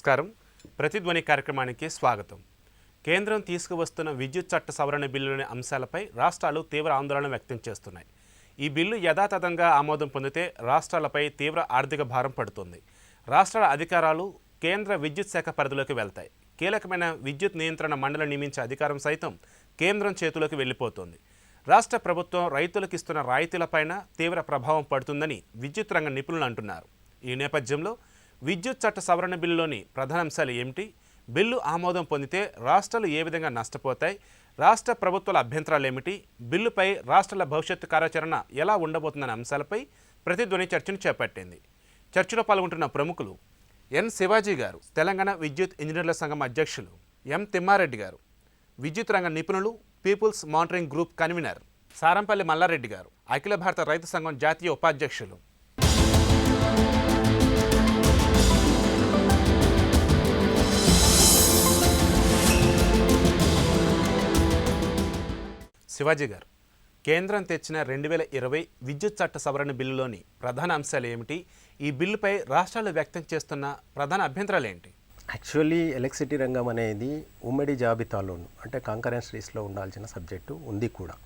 నమస్కారం. ప్రతిధ్వని కార్యక్రమానికి స్వాగతం. కేంద్రం తీసుకువస్తున్న విద్యుత్ చట్ట సవరణ బిల్లులోని అంశాలపై రాష్ట్రాలు తీవ్ర ఆందోళన వ్యక్తం చేస్తున్నాయి. ఈ బిల్లు యథాతథంగా ఆమోదం పొందితే రాష్ట్రాలపై తీవ్ర ఆర్థిక భారం పడుతుంది. రాష్ట్రాల అధికారాలు కేంద్ర విద్యుత్ శాఖ పరిధిలోకి వెళ్తాయి. కీలకమైన విద్యుత్ నియంత్రణ మండలి నియమించే అధికారం సైతం కేంద్రం చేతిలోకి వెళ్ళిపోతుంది. రాష్ట్ర ప్రభుత్వం రైతులకు ఇస్తున్న రాయితీలపైన తీవ్ర ప్రభావం పడుతుందని విద్యుత్ రంగ నిపుణులు అంటున్నారు. ఈ నేపథ్యంలో విద్యుత్ చట్ట సవరణ బిల్లులోని ప్రధాన అంశాలు ఏమిటి, బిల్లు ఆమోదం పొందితే రాష్ట్రాలు ఏ విధంగా నష్టపోతాయి, రాష్ట్ర ప్రభుత్వాల అభ్యంతరాలు ఏమిటి, బిల్లుపై రాష్ట్రాల భవిష్యత్తు కార్యాచరణ ఎలా ఉండబోతుందనే అంశాలపై ప్రతిధ్వని చర్చను చేపట్టింది. చర్చలో పాల్గొంటున్న ప్రముఖులు ఎన్ శివాజీ గారు, తెలంగాణ విద్యుత్ ఇంజనీర్ల సంఘం అధ్యక్షులు, ఎం తిమ్మారెడ్డి గారు, విద్యుత్ రంగ నిపుణులు, people's monitoring group convener Sarampalli Mallareddy గారు, అఖిల భారత రైతు సంఘం జాతీయ ఉపాధ్యక్షులు. శివాజీ గారు, కేంద్రం తెచ్చిన 2020 విద్యుత్ చట్ట సవరణ బిల్లులోని ప్రధాన అంశాలు ఏమిటి, ఈ బిల్లుపై రాష్ట్రాలు వ్యక్తం చేస్తున్న ప్రధాన అభ్యంతరాలు ఏంటి? యాక్చువల్లీ ఎలక్ట్రిసిటీ రంగం అనేది ఉమ్మడి జాబితాలోను అంటే కాంకరెన్స్ లిస్ట్లో ఉండాల్సిన సబ్జెక్టు ఉంది కూడా.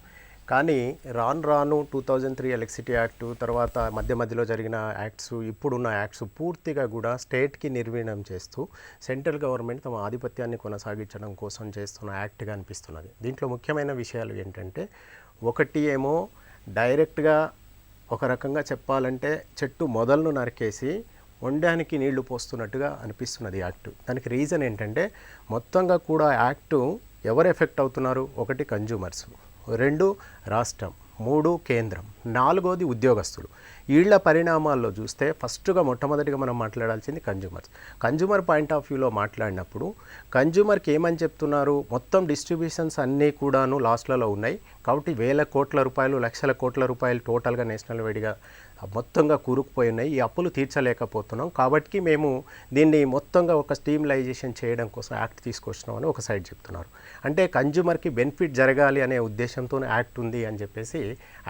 కానీ రాను 2003 ఎలక్ట్రిసిటీ యాక్టు, తర్వాత మధ్యలో జరిగిన యాక్ట్స్, ఇప్పుడున్న యాక్ట్స్ పూర్తిగా కూడా స్టేట్కి నిర్వీణం చేస్తూ సెంట్రల్ గవర్నమెంట్ తమ ఆధిపత్యాన్ని కొనసాగించడం కోసం చేస్తున్న యాక్ట్గా అనిపిస్తున్నది. దీంట్లో ముఖ్యమైన విషయాలు ఏంటంటే, ఒకటి ఏమో డైరెక్ట్గా ఒక రకంగా చెప్పాలంటే చెట్టు మొదలను నరికేసి వండానికి నీళ్లు పోస్తున్నట్టుగా అనిపిస్తున్నది యాక్టు. దానికి రీజన్ ఏంటంటే, మొత్తంగా కూడా యాక్టు ఎవరు ఎఫెక్ట్ అవుతున్నారు? ఒకటి కన్జ్యూమర్స్, 2 రాష్ట్రం, 3 కేంద్రం, 4ది ఉద్యోగస్తులు. వీళ్ళ పరిణామాల్లో చూస్తే ఫస్ట్గా మొట్టమొదటిగా మనం మాట్లాడాల్సింది కన్జ్యూమర్ పాయింట్ ఆఫ్ వ్యూలో మాట్లాడినప్పుడు కన్జ్యూమర్కి ఏమని చెప్తున్నారు? మొత్తం డిస్ట్రిబ్యూషన్స్ అన్నీ కూడాను లాస్లలో ఉన్నాయి కాబట్టి వేల కోట్ల రూపాయలు, లక్షల కోట్ల రూపాయలు టోటల్గా నేషనల్ వైడ్గా మొత్తంగా కూరుకుపోయి ఉన్నాయి. ఈ అప్పులు తీర్చలేకపోతున్నాం కాబట్టి మేము దీన్ని మొత్తంగా ఒక స్టీమ్లైజేషన్ చేయడం కోసం యాక్ట్ తీసుకొచ్చినామని ఒక సైడ్ చెప్తున్నారు. అంటే కన్జ్యూమర్కి బెనిఫిట్ జరగాలి అనే ఉద్దేశంతో యాక్ట్ ఉంది అని చెప్పేసి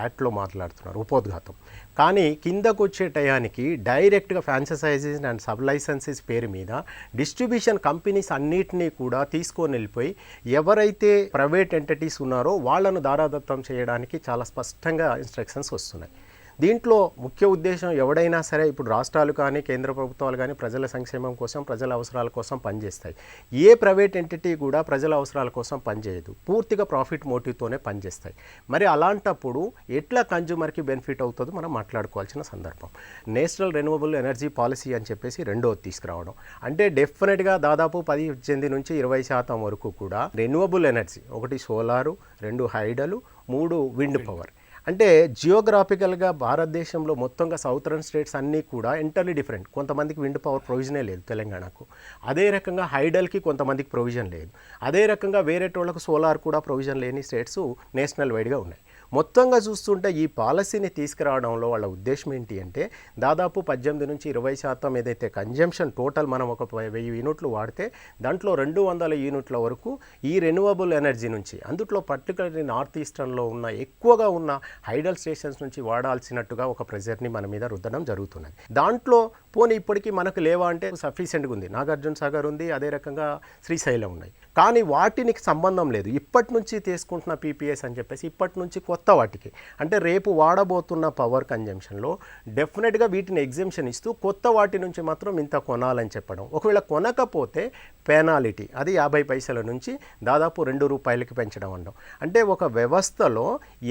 యాక్ట్లో మాట్లాడుతున్నారు, ఉపోద్ఘాతం. కానీ కిందకు వచ్చే టయానికి డైరెక్ట్గా ఫ్రాంచైజీస్ అండ్ సబ్ లైసెన్సెస్ పేరు మీద డిస్ట్రిబ్యూషన్ కంపెనీస్ అన్నిటినీ కూడా తీసుకొని వెళ్ళిపోయి ఎవరైతే ప్రైవేట్ ఎంటిటీస్ ఉన్నారో వాళ్ళను దారాదత్తం చేయడానికి చాలా స్పష్టంగా ఇన్స్ట్రక్షన్స్ వస్తున్నాయి. దీంట్లో ముఖ్య ఉద్దేశం ఎవడైనా సరే, ఇప్పుడు రాష్ట్రాలు కానీ కేంద్ర ప్రభుత్వాలు కానీ ప్రజల సంక్షేమం కోసం, ప్రజల అవసరాల కోసం పనిచేస్తాయి. ఏ ప్రైవేట్ ఎంటిటీ కూడా ప్రజల అవసరాల కోసం పనిచేయదు, పూర్తిగా ప్రాఫిట్ మోటివ్తోనే పనిచేస్తాయి. మరి అలాంటప్పుడు ఎట్లా కన్జ్యూమర్కి బెనిఫిట్ అవుతుందో మనం మాట్లాడుకోవాల్సిన సందర్భం. నేషనల్ రెన్యూవబుల్ ఎనర్జీ పాలసీ అని చెప్పేసి రెండోది తీసుకురావడం. అంటే డెఫినెట్గా దాదాపు 18 నుంచి 20% వరకు కూడా రెన్యూవబుల్ ఎనర్జీ, ఒకటి సోలారు, 2 హైడలు, 3 విండ్ పవర్. అంటే జియోగ్రాఫికల్గా భారతదేశంలో మొత్తంగా సౌతరన్ స్టేట్స్ అన్నీ కూడా ఎంటర్లీ డిఫరెంట్. కొంతమందికి విండ్ పవర్ ప్రొవిజనే లేదు తెలంగాణకు, అదే రకంగా హైడల్కి కొంతమందికి ప్రొవిజన్ లేదు, అదే రకంగా వేరే వాళ్ళకు సోలార్ కూడా ప్రొవిజన్ లేని స్టేట్స్ నేషనల్ వైడ్గా ఉన్నాయి. మొత్తంగా చూస్తుంటే ఈ పాలసీని తీసుకురావడంలో వాళ్ళ ఉద్దేశం ఏంటి అంటే, దాదాపు 18 నుంచి 20% ఏదైతే కన్జంప్షన్ టోటల్ మనం ఒక 1000 యూనిట్లు వాడితే దాంట్లో 200 యూనిట్ల వరకు ఈ రెన్యూవబుల్ ఎనర్జీ నుంచి, అందులో పర్టికులర్లీ నార్త్ ఈస్టర్న్లో ఉన్న ఎక్కువగా ఉన్న హైడల్ స్టేషన్స్ నుంచి వాడాల్సినట్టుగా ఒక ప్రెజర్ని మన మీద రుద్దడం జరుగుతున్నది. దాంట్లో పోనీ ఇప్పటికీ మనకు లేవా అంటే సఫిషియెంట్గా ఉంది, నాగార్జున సాగర్ ఉంది, అదే రకంగా శ్రీశైలం ఉన్నాయి. కానీ వాటికి సంబంధం లేదు. ఇప్పటి నుంచి తీసుకుంటున్న పీపీఎస్ అని చెప్పేసి ఇప్పటి నుంచి కొత్త వాటికి, అంటే రేపు వాడబోతున్న పవర్ కన్జంప్షన్లో డెఫినెట్గా వీటిని ఎగ్జెంప్షన్ ఇస్తూ కొత్త వాటి నుంచి మాత్రం ఇంత కొనాలని చెప్పడం. ఒకవేళ కొనకపోతే పెనాలిటీ, అది 50 పైసల నుంచి దాదాపు 2 రూపాయలకి పెంచడం అనడం. అంటే ఒక వ్యవస్థలో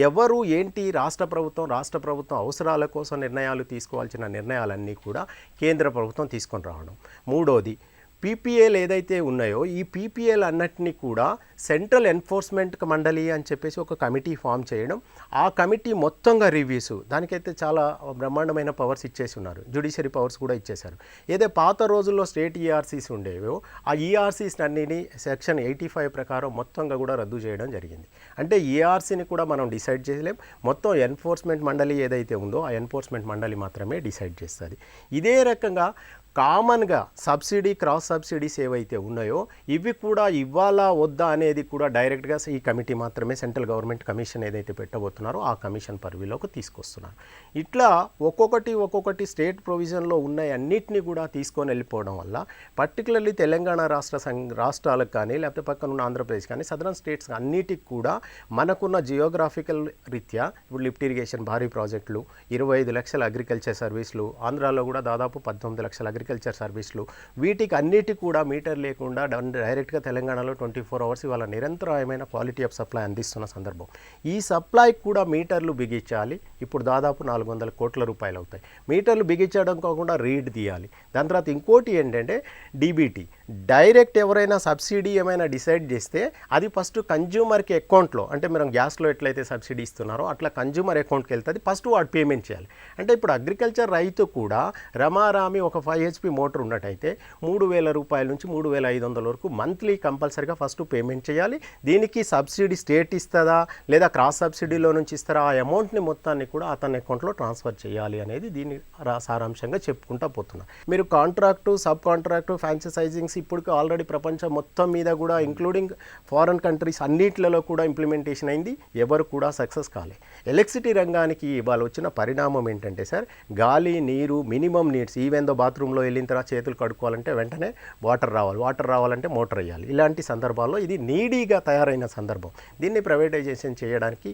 ఎవరు ఏంటి, రాష్ట్ర ప్రభుత్వం అవసరాల కోసం నిర్ణయాలు తీసుకోవాల్సిన నిర్ణయాలన్నీ కూడా కేంద్ర ప్రభుత్వం తీసుకొని రావడం. మూడోది, పీపీఏలు ఏదైతే ఉన్నాయో ఈ పీపీఏలు అన్నిటినీ కూడా సెంట్రల్ ఎన్ఫోర్స్మెంట్ మండలి అని చెప్పేసి ఒక కమిటీ ఫామ్ చేయడం. ఆ కమిటీ మొత్తంగా రివ్యూస్, దానికైతే చాలా బ్రహ్మాండమైన పవర్స్ ఇచ్చేసి ఉన్నారు, జ్యుడిషియరీ పవర్స్ కూడా ఇచ్చేశారు. ఏదో పాత రోజుల్లో స్టేట్ ఈఆర్సీస్ ఉండేవో ఆ ఈఆర్సీస్ అన్నిని సెక్షన్ 85 ప్రకారం మొత్తంగా కూడా రద్దు చేయడం జరిగింది. అంటే ఈఆర్సీని కూడా మనం డిసైడ్ చేయలేం, మొత్తం ఎన్ఫోర్స్మెంట్ మండలి ఏదైతే ఉందో ఆ ఎన్ఫోర్స్మెంట్ మండలి మాత్రమే డిసైడ్ చేస్తుంది. ఇదే రకంగా కామన్గా సబ్సిడీ క్రాస్ సబ్సిడీస్ ఏవైతే ఉన్నాయో ఇవి కూడా ఇవ్వాలా వద్దా అనేది కూడా డైరెక్ట్గా ఈ కమిటీ మాత్రమే సెంట్రల్ గవర్నమెంట్ కమిషన్ ఏదైతే పెట్టబోతున్నారో ఆ కమిషన్ పరిధిలోకి తీసుకొస్తున్నారు. ఇట్లా ఒక్కొక్కటి స్టేట్ ప్రొవిజన్లో ఉన్నాయి అన్నిటినీ కూడా తీసుకొని వెళ్ళిపోవడం వల్ల పర్టికులర్లీ తెలంగాణ రాష్ట్రాలకు కానీ లేకపోతే పక్కన ఉన్న ఆంధ్రప్రదేశ్ కానీ సదరన్ స్టేట్స్ అన్నిటికి కూడా మనకున్న జియోగ్రాఫికల్ రీత్యా ఇప్పుడు లిఫ్ట్ ఇరిగేషన్ భారీ ప్రాజెక్టులు, 25 లక్షల అగ్రికల్చర్ సర్వీసులు, ఆంధ్రాలో కూడా దాదాపు 19 లక్షల అగ్రికల్చర్ సర్వీసులు, వీటికి అన్నిటికి కూడా మీటర్ లేకుండా డైరెక్ట్గా తెలంగాణలో 24 అవర్స్ ఇవాళ నిరంతరాయమైన క్వాలిటీ ఆఫ్ సప్లై అందిస్తున్న సందర్భం. ఈ సప్లైకి కూడా మీటర్లు బిగించాలి. ఇప్పుడు దాదాపు 400 కోట్ల రూపాయలు అవుతాయి. మీటర్లు బిగించడం కాకుండా రీడ్ తీయాలి. దాని తర్వాత ఇంకోటి ఏంటంటే డీబీటీ, డైరెక్ట్ ఎవరైనా సబ్సిడీ ఏమైనా డిసైడ్ చేస్తే అది ఫస్ట్ కన్జ్యూమర్కి అకౌంట్లో, అంటే మనం గ్యాస్లో ఎట్లయితే సబ్సిడీ ఇస్తున్నారో అట్లా కన్జ్యూమర్ అకౌంట్కి వెళ్తుంది. ఫస్ట్ వాడు పేమెంట్ చేయాలి. అంటే ఇప్పుడు అగ్రికల్చర్ రైతు కూడా రమారామి ఒక 5 HP మోటార్ ఉన్నట్టయితే 3,000 రూపాయల నుంచి 3,500 వరకు మంత్లీ కంపల్సరీగా ఫస్ట్ పేమెంట్ చేయాలి. దీనికి సబ్సిడీ స్టేట్ ఇస్తుందా లేదా క్రాస్ సబ్సిడీలో నుంచి ఇస్తారా, ఆ అమౌంట్ని మొత్తాన్ని కూడా అతని అకౌంట్లో ట్రాన్స్ఫర్ చేయాలి అనేది దీని సారాంశంగా చెప్పుకుంటా పోతున్నా. మీరు కాంట్రాక్టు, సబ్ కాంట్రాక్టు, ఫ్రాంచైజింగ్స్ ఇప్పటికీ ఆల్రెడీ ప్రపంచం మొత్తం మీద కూడా ఇంక్లూడింగ్ ఫారెన్ కంట్రీస్ అన్నిట్లలో కూడా ఇంప్లిమెంటేషన్ అయింది. ఎవరు కూడా సక్సెస్ కాలే. ఎలక్ట్రిసిటీ రంగానికి ఇవాళ వచ్చిన పరిణామం ఏంటంటే సార్, గాలి, నీరు, మినిమం నీడ్స్, ఈవెన్ దో బాత్రూంలో వెళ్ళిన తర్వాత చేతులు కడుక్కోవాలంటే వెంటనే వాటర్ రావాలంటే మోటార్ వేయాలి. ఇలాంటి సందర్భాల్లో ఇది నీడీగా తయారైన సందర్భం. దీన్ని ప్రైవేటైజేషన్ చేయడానికి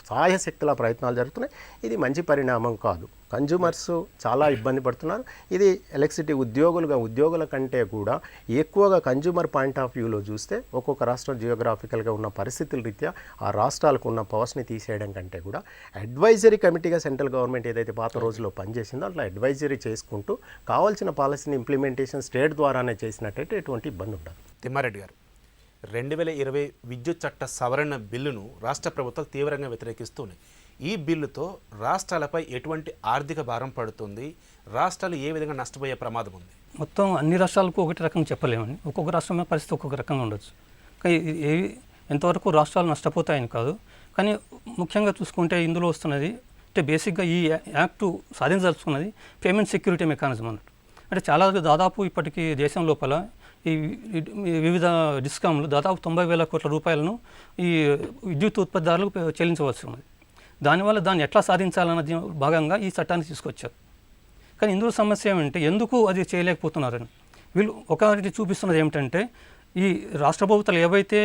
సాయశక్తుల ప్రయత్నాలు జరుగుతున్నాయి. ఇది మంచి పరిణామం కాదు. కన్జ్యూమర్స్ చాలా ఇబ్బంది పడుతున్నారు. ఇది ఎలక్ట్రిసిటీ ఉద్యోగుల కంటే కూడా ఎక్కువగా కన్జ్యూమర్ పాయింట్ ఆఫ్ వ్యూలో చూస్తే ఒక్కొక్క రాష్ట్రం జియోగ్రాఫికల్గా ఉన్న పరిస్థితుల రీత్యా ఆ రాష్ట్రాలకు ఉన్న పవర్స్ని తీసేయడం కంటే కూడా అడ్వైజరీ కమిటీగా సెంట్రల్ గవర్నమెంట్ ఏదైతే పాత రోజుల్లో పనిచేసిందో అట్లా అడ్వైజరీ చేసుకుంటూ కావాల్సిన పాలసీని ఇంప్లిమెంటేషన్ స్టేట్ ద్వారానే చేసినట్టయితే ఎటువంటి ఇబ్బంది ఉండదు. తిమ్మారెడ్డి గారు, 2020 విద్యుత్ చట్ట సవరణ బిల్లును రాష్ట్ర ప్రభుత్వాలు తీవ్రంగా వ్యతిరేకిస్తున్నాయి. ఈ బిల్లుతో రాష్ట్రాలపై ఎటువంటి ఆర్థిక భారం పడుతుంది? రాష్ట్రాలు ఏ విధంగా నష్టపోయే ప్రమాదం ఉంది? మొత్తం అన్ని రాష్ట్రాలకు ఒకటి రకంగా చెప్పలేమని, ఒక్కొక్క రాష్ట్రం పరిస్థితి ఒక్కొక్క రకంగా ఉండొచ్చు. కానీ ఎంతవరకు రాష్ట్రాలు నష్టపోతాయని కాదు, కానీ ముఖ్యంగా చూసుకుంటే ఇందులో వస్తున్నది అంటే బేసిక్గా ఈ యాక్టు సాధించదలుచుకున్నది పేమెంట్ సెక్యూరిటీ మెకానిజం అన్నట్టు. అంటే చాలా దాదాపు ఇప్పటికీ దేశం లోపల ఈ వివిధ డిస్కామ్లు దాదాపు 90,000 కోట్ల రూపాయలను ఈ విద్యుత్ ఉత్పత్తిదారులకు చెల్లించవలసి ఉన్నది. దానివల్ల దాన్ని ఎట్లా సాధించాలన్న భాగంగా ఈ చట్టాన్ని తీసుకొచ్చారు. కానీ ఇందులో సమస్య ఏమంటే ఎందుకు అది చేయలేకపోతున్నారని వీళ్ళు ఒకటి చూపిస్తున్నది ఏమిటంటే, ఈ రాష్ట్ర ప్రభుత్వాలు ఏవైతే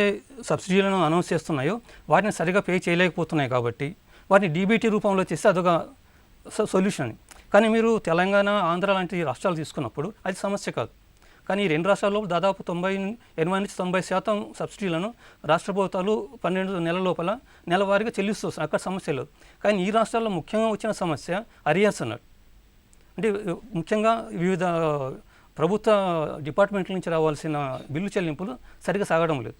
సబ్సిడీలను అనౌన్స్ చేస్తున్నాయో వాటిని సరిగా పే చేయలేకపోతున్నాయి కాబట్టి వాటిని డీబీటీ రూపంలో చేస్తే అదొక సొల్యూషన్. కానీ మీరు తెలంగాణ, ఆంధ్ర లాంటి రాష్ట్రాలు తీసుకున్నప్పుడు అది సమస్య కాదు. కానీ ఈ రెండు రాష్ట్రాల్లో దాదాపు 80 నుంచి 90% సబ్సిడీలను రాష్ట్ర ప్రభుత్వాలు 12 నెలల లోపల నెలవారీగా చెల్లిస్తూ వస్తారు. అక్కడ సమస్య లేదు. కానీ ఈ రాష్ట్రాల్లో ముఖ్యంగా వచ్చిన సమస్య అరియాస్ అన్నారు. అంటే ముఖ్యంగా వివిధ ప్రభుత్వ డిపార్ట్మెంట్ల నుంచి రావాల్సిన బిల్లు చెల్లింపులు సరిగా సాగడం లేదు.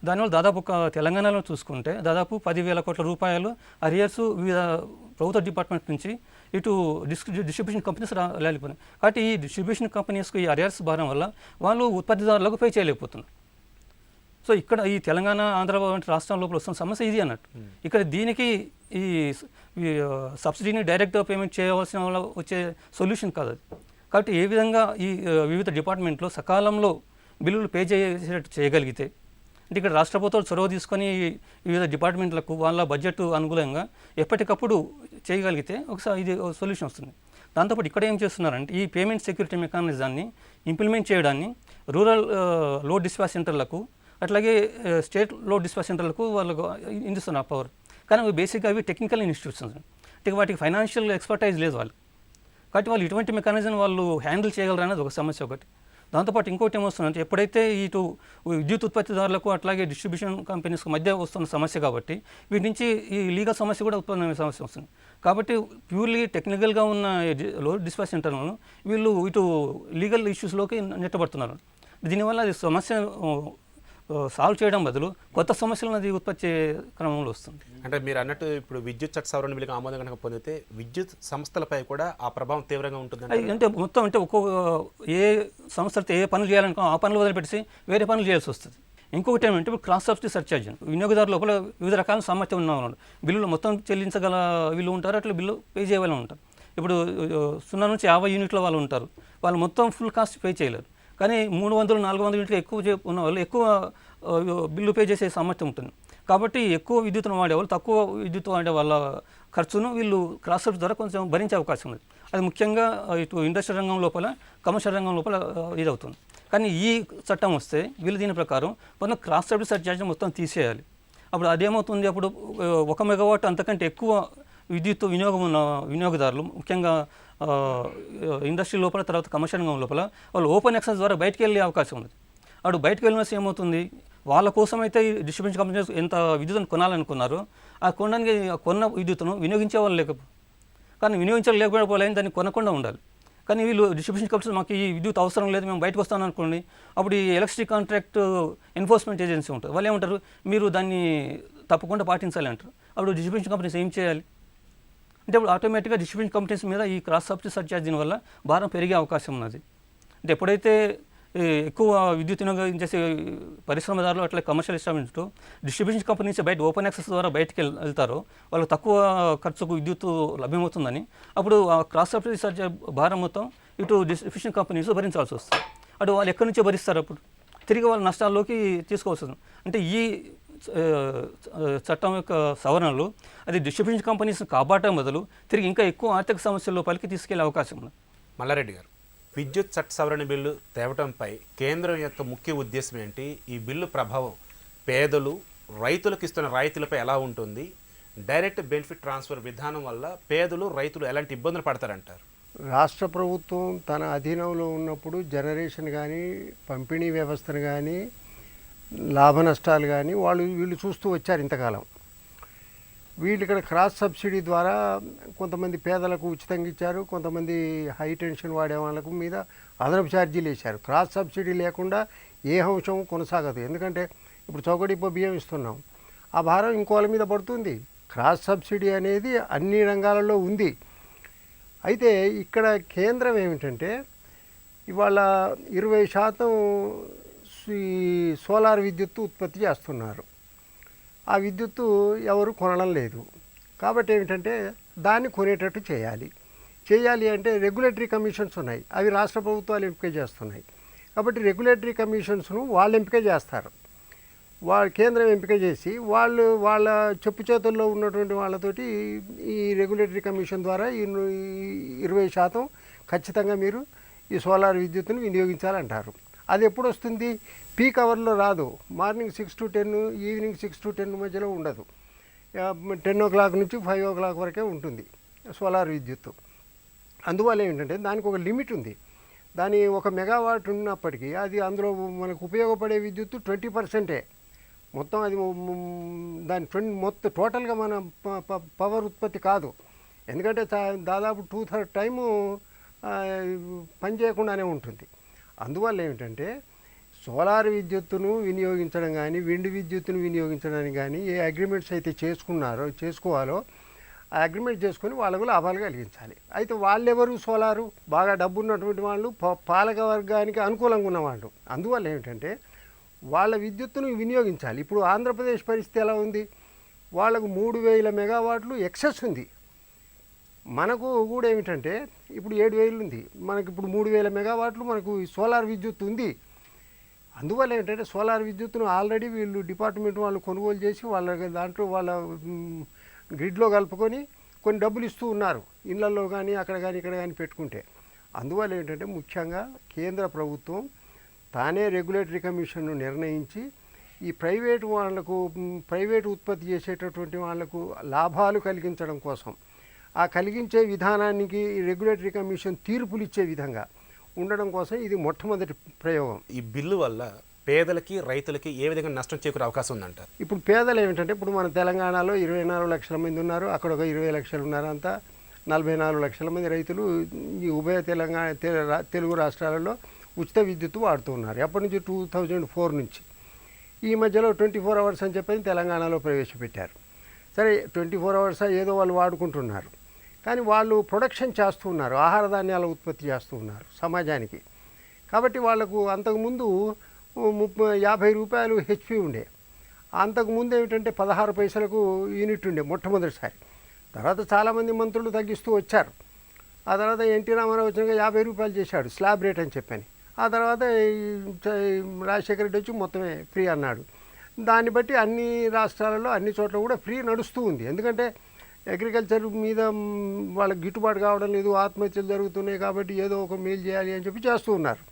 దానివల్ల దాదాపు ఒక తెలంగాణలో చూసుకుంటే దాదాపు 10,000 కోట్ల రూపాయలు అరియర్స్ వివిధ ప్రభుత్వ డిపార్ట్మెంట్ నుంచి ఇటు డిస్ట్రిబ్యూషన్ కంపెనీస్ లేకపోయినాయి. కాబట్టి ఈ డిస్ట్రిబ్యూషన్ కంపెనీస్కు ఈ అరియర్స్ భారం వల్ల వాళ్ళు ఉత్పత్తిదారులకు పే చేయలేకపోతున్నారు. సో ఇక్కడ ఈ తెలంగాణ, ఆంధ్ర వంటి రాష్ట్రం లోపల వస్తున్న సమస్య ఇది అన్నట్టు. ఇక్కడ దీనికి ఈ సబ్సిడీని డైరెక్ట్గా పేమెంట్ చేయవలసిన వల్ల వచ్చే సొల్యూషన్ కాదు అది. కాబట్టి ఏ విధంగా ఈ వివిధ డిపార్ట్మెంట్లో సకాలంలో బిల్లులు పే చేసేటట్టు చేయగలిగితే, అంటే ఇక్కడ రాష్ట్ర ప్రభుత్వాలు చొరవ తీసుకొని వివిధ డిపార్ట్మెంట్లకు వాళ్ళ బడ్జెట్ అనుకూలంగా ఎప్పటికప్పుడు చేయగలిగితే ఒకసారి ఇది సొల్యూషన్ వస్తుంది. దాంతోపాటు ఇక్కడ ఏం చేస్తున్నారంటే ఈ పేమెంట్ సెక్యూరిటీ మెకానిజాన్ని ఇంప్లిమెంట్ చేయడాన్ని రూరల్ లోడ్ డిస్పాచ్ సెంటర్లకు అట్లాగే స్టేట్ లోడ్ డిస్పాచ్ సెంటర్లకు వాళ్ళకు ఇందిస్తున్నారు పవర్. కానీ అవి బేసిక్గా అవి టెక్నికల్ ఇన్స్టిట్యూషన్స్, అంటే వాటికి ఫైనాన్షియల్ ఎక్స్పర్టైజ్ లేదు వాళ్ళు. కాబట్టి వాళ్ళు ఇటువంటి మెకానిజం వాళ్ళు హ్యాండిల్ చేయగలరు అనేది ఒక సమస్య ఒకటి. దాంతోపాటు ఇంకోటి ఏమొస్తుందంటే ఎప్పుడైతే ఇటు విద్యుత్ ఉత్పత్తిదారులకు అట్లాగే డిస్ట్రిబ్యూషన్ కంపెనీస్కు మధ్య వస్తున్న సమస్య కాబట్టి వీటి నుంచి ఈ లీగల్ సమస్య కూడా ఉత్పన్నమైన సమస్య వస్తుంది. కాబట్టి ప్యూర్లీ టెక్నికల్గా ఉన్న లోడ్ డిస్పాచ్ సెంటర్లను వీళ్ళు ఇటు లీగల్ ఇష్యూస్లోకి నెట్టబడుతున్నారు. దీనివల్ల అది సమస్య సాల్వ్ చేయడం బదులు కొత్త సమస్యలను అది ఉత్పత్తి క్రమంలో వస్తుంది. అంటే మీరు అన్నట్టు ఇప్పుడు విద్యుత్ చట్ట సవరణ బిల్లుకి ఆమోదం కనుక పొందితే విద్యుత్ సంస్థలపై కూడా ఆ ప్రభావం తీవ్రంగా ఉంటుంది. అంటే మొత్తం అంటే ఒక్కొక్క ఏ సంస్థలతో ఏ పనులు చేయాలనుకో ఆ పనులు వదిలిపెట్టి వేరే పనులు చేయాల్సి వస్తుంది. ఇంకొకటి ఏమంటే ఇప్పుడు క్రాస్ సబ్సిడీ సర్చార్జ్, వినియోగదారు లోపల వివిధ రకాల సామర్థ్యం ఉన్న వాళ్ళు బిల్లులు మొత్తం చెల్లించగల వీళ్ళు ఉంటారు, అట్లా బిల్లు పే చేయగల ఉంటారు. ఇప్పుడు 0 నుంచి 50 యూనిట్ల వాళ్ళు ఉంటారు, వాళ్ళు మొత్తం ఫుల్ కాస్ట్ పే చేయలేరు. కానీ 300-400 యూనిట్లు ఎక్కువ ఉన్న వాళ్ళు ఎక్కువ బిల్లు పే చేసే సామర్థ్యం ఉంటుంది. కాబట్టి ఎక్కువ విద్యుత్తును వాడేవాళ్ళు తక్కువ విద్యుత్ వాడే వాళ్ళ ఖర్చును వీళ్ళు క్రాస్ సబ్సిడీ ద్వారా కొంచెం భరించే అవకాశం ఉంది. అది ముఖ్యంగా ఇటు ఇండస్ట్రియల్ రంగం లోపల, కమర్షియల్ రంగం లోపల ఇదవుతుంది. కానీ ఈ చట్టం వస్తే వీళ్ళు దీని ప్రకారం మొత్తం క్రాస్ సబ్సిడీ సర్చార్జ్ మొత్తం తీసేయాలి. అప్పుడు అదేమవుతుంది, అప్పుడు 1 మెగావాట్ అంతకంటే ఎక్కువ విద్యుత్ వినియోగం ఉన్న వినియోగదారులు, ముఖ్యంగా ఇండస్ట్రీ లోపల, తర్వాత కమర్షియల్ రంగం లోపల వాళ్ళు ఓపెన్ యాక్సెస్ ద్వారా బయటకు వెళ్ళే అవకాశం ఉంది. అప్పుడు బయటకు వెళ్ళిన ఏమవుతుంది, వాళ్ళ కోసమైతే ఈ డిస్ట్రిబ్యూషన్ కంపెనీస్ ఎంత విద్యుత్తును కొనాలనుకున్నారో ఆ కొనడానికి కొన్న విద్యుత్తును వినియోగించే వాళ్ళు లేకపోతే, కానీ వినియోగించలేకపోయిన దాన్ని కొనకుండా ఉండాలి. కానీ వీళ్ళు డిస్ట్రిబ్యూషన్ కంపెనీస్ మాకు ఈ విద్యుత్ అవసరం లేదు, మేము బయటకు వస్తాను అనుకోండి, అప్పుడు ఈ ఎలక్ట్రిసిటీ కాంట్రాక్ట్ ఎన్ఫోర్స్మెంట్ ఏజెన్సీ ఉంటుంది, వాళ్ళు ఏమంటారు, మీరు దాన్ని తప్పకుండా పాటించాలి అంటారు. అప్పుడు డిస్ట్రిబ్యూషన్ కంపెనీస్ ఏం చేయాలి అంటే, అప్పుడు ఆటోమేటిక్గా డిస్ట్రిబ్యూషన్ కంపెనీస్ మీద ఈ క్రాస్ సబ్సిడీ సర్చార్జ్ వల్ల భారం పెరిగే అవకాశం ఉన్నది. అంటే ఎప్పుడైతే ఎక్కువ విద్యుత్ వినియోగించేసే పరిశ్రమదారులు అట్లా కమర్షియల్ ఎస్టాబ్లిష్మెంట్స్ డిస్ట్రిబ్యూషన్ కంపెనీస్ బయట ఓపెన్ యాక్సెస్ ద్వారా బయటకు వెళ్తారో వాళ్ళకి తక్కువ ఖర్చుకు విద్యుత్ లభ్యమవుతుందని, అప్పుడు ఆ క్రాస్ సబ్సిడీ సర్చార్జ్ భారం మొత్తం ఇటు డిస్ట్రిబ్యూషన్ కంపెనీస్ భరించాల్సి వస్తుంది. అటు వాళ్ళు ఎక్కడి నుంచో భరిస్తారు, అప్పుడు తిరిగి వాళ్ళ నష్టాల్లోకి తీసుకోవాల్సి వస్తుంది. అంటే ఈ చట్టం యొక్క సవరణలు అది డిస్ట్రిబ్యూషన్ కంపెనీస్ని కాపాడటం బదులు తిరిగి ఇంకా ఎక్కువ ఆర్థిక సమస్యల్లో పలికి తీసుకెళ్లే అవకాశం ఉంది. మల్లారెడ్డి గారు, విద్యుత్ చట్ట సవరణ బిల్లు తేవటంపై కేంద్రం యొక్క ముఖ్య ఉద్దేశం ఏంటి? ఈ బిల్లు ప్రభావం పేదలు, రైతులకు ఇస్తున్న రాయితీలపై ఎలా ఉంటుంది? డైరెక్ట్ బెనిఫిట్ ట్రాన్స్ఫర్ విధానం వల్ల పేదలు, రైతులు ఎలాంటి ఇబ్బందులు పడతారంటారు? రాష్ట్ర ప్రభుత్వం తన అధీనంలో ఉన్నప్పుడు జనరేషన్ కానీ, పంపిణీ వ్యవస్థను కానీ, లాభ నష్టాలు కానీ వీళ్ళు చూస్తూ వచ్చారు ఇంతకాలం. వీళ్ళు ఇక్కడ క్రాస్ సబ్సిడీ ద్వారా కొంతమంది పేదలకు ఉచితంగా ఇచ్చారు, కొంతమంది హై టెన్షన్ వాడే వాళ్ళకు మీద అదనపు ఛార్జీలు వేశారు. క్రాస్ సబ్సిడీ లేకుండా ఏ అంశం కొనసాగదు. ఎందుకంటే ఇప్పుడు చౌకడిపో బియ్యం ఇస్తున్నాం, ఆ భారం ఇంకోళ్ళ మీద పడుతుంది. క్రాస్ సబ్సిడీ అనేది అన్ని రంగాలలో ఉంది. అయితే ఇక్కడ కేంద్రం ఏమిటంటే, ఇవాళ 20% సోలార్ విద్యుత్తు ఉత్పత్తి చేస్తున్నారు. ఆ విద్యుత్తు ఎవరు కొనడం లేదు. కాబట్టి ఏమిటంటే దాన్ని కొనేటట్టు చేయాలి అంటే రెగ్యులేటరీ కమిషన్స్ ఉన్నాయి, అవి రాష్ట్ర ప్రభుత్వాలు ఎంపిక చేస్తున్నాయి. కాబట్టి రెగ్యులేటరీ కమిషన్స్ను వాళ్ళు ఎంపిక చేస్తారు. కేంద్రం ఎంపిక చేసి వాళ్ళ చెప్పు చేతుల్లో ఉన్నటువంటి వాళ్ళతోటి ఈ రెగ్యులేటరీ కమిషన్ ద్వారా 20% ఖచ్చితంగా మీరు ఈ సోలార్ విద్యుత్తును వినియోగించాలంటారు. అది ఎప్పుడు వస్తుంది? పీక్ అవర్లో రాదు. మార్నింగ్ 6 to 10, ఈవినింగ్ 6 to 10 మధ్యలో ఉండదు. 10 o'clock నుంచి 5 o'clock వరకే ఉంటుంది సోలార్ విద్యుత్తు. అందువల్ల ఏంటంటే దానికి ఒక లిమిట్ ఉంది. దాని 1 మెగావాట్ ఉన్నప్పటికీ అది అందులో మనకు ఉపయోగపడే విద్యుత్తు 20%. మొత్తం అది దాని మొత్తం టోటల్గా మన పవర్ ఉత్పత్తి కాదు. ఎందుకంటే దాదాపు 2/3 టైము పని చేయకుండానే ఉంటుంది. అందువల్ల ఏమిటంటే సోలార్ వినియోగించడం కానీ, విండ్ విద్యుత్తును వినియోగించడానికి కానీ ఏ అగ్రిమెంట్స్ అయితే చేసుకోవాలో ఆ అగ్రిమెంట్ చేసుకొని వాళ్ళకు లాభాలు కలిగించాలి. అయితే వాళ్ళెవరు? సోలారు బాగా డబ్బు ఉన్నటువంటి వాళ్ళు, పాలక వర్గానికి అనుకూలంగా ఉన్నవాళ్ళు. అందువల్ల ఏమిటంటే వాళ్ళ విద్యుత్తును వినియోగించాలి. ఇప్పుడు ఆంధ్రప్రదేశ్ పరిస్థితి ఎలా ఉంది? వాళ్ళకు 3000 మెగావాట్లు ఎక్సెస్ ఉంది. మనకు కూడా ఏమిటంటే ఇప్పుడు 7000 ఉంది. మనకి ఇప్పుడు 3000 మెగావాట్లు మనకు సోలార్ విద్యుత్ ఉంది. అందువల్ల ఏంటంటే సోలార్ విద్యుత్తును ఆల్రెడీ వీళ్ళు డిపార్ట్మెంట్ వాళ్ళు కొనుగోలు చేసి దాంట్లో వాళ్ళ గ్రిడ్లో కలుపుకొని కొన్ని డబ్బులు ఇస్తూ ఉన్నారు, ఇళ్లలో కానీ అక్కడ కానీ ఇక్కడ కానీ పెట్టుకుంటే. అందువల్ల ఏంటంటే ముఖ్యంగా కేంద్ర ప్రభుత్వం తానే రెగ్యులేటరీ కమిషన్ను నిర్ణయించి ఈ ప్రైవేటు ఉత్పత్తి చేసేటటువంటి వాళ్లకు లాభాలు కలిగించడం కోసం, ఆ కలిగించే విధానానికి రెగ్యులేటరీ కమిషన్ తీర్పులు ఇచ్చే విధంగా ఉండడం కోసం ఇది మొట్టమొదటి ప్రయోగం. ఈ బిల్లు వల్ల పేదలకి, రైతులకి ఏ విధంగా నష్టం చేకూరే అవకాశం ఉందంటారు? ఇప్పుడు పేదలు ఏమిటంటే, ఇప్పుడు మన తెలంగాణలో 24 లక్షల మంది ఉన్నారు, అక్కడ ఒక 20 లక్షలు ఉన్నారు, అంతా 44 లక్షల మంది రైతులు ఈ ఉభయ తెలుగు రాష్ట్రాలలో ఉచిత విద్యుత్తు వాడుతూ ఉన్నారు. ఎప్పటి నుంచి? 2004 నుంచి. ఈ మధ్యలో 24 hours అని చెప్పని తెలంగాణలో ప్రవేశపెట్టారు. సరే, 24 hours ఏదో వాళ్ళు వాడుకుంటున్నారు, కానీ వాళ్ళు ప్రొడక్షన్ చేస్తూ ఉన్నారు, ఆహార ధాన్యాల ఉత్పత్తి చేస్తూ ఉన్నారు సమాజానికి. కాబట్టి వాళ్లకు అంతకుముందు 50 రూపాయలు హెచ్పి ఉండే, అంతకుముందు ఏమిటంటే 16 పైసలకు యూనిట్ ఉండే మొట్టమొదటిసారి. తర్వాత చాలామంది మంత్రులు తగ్గిస్తూ వచ్చారు. ఆ తర్వాత ఎన్టీ రామారావు వచ్చినాక 50 రూపాయలు చేశాడు స్లాబ్ రేట్ అని చెప్పని. ఆ తర్వాత రాజశేఖర రెడ్డి వచ్చి మొత్తమే ఫ్రీ అన్నాడు. దాన్ని బట్టి అన్ని రాష్ట్రాలలో అన్ని చోట్ల కూడా ఫ్రీ నడుస్తూ ఉంది. ఎందుకంటే అగ్రికల్చర్ మీద వాళ్ళకి గిట్టుబాటు కావడం లేదు, ఆత్మహత్యలు జరుగుతున్నాయి, కాబట్టి ఏదో ఒక మేలు చేయాలి అని చెప్పి చేస్తూ ఉన్నారు.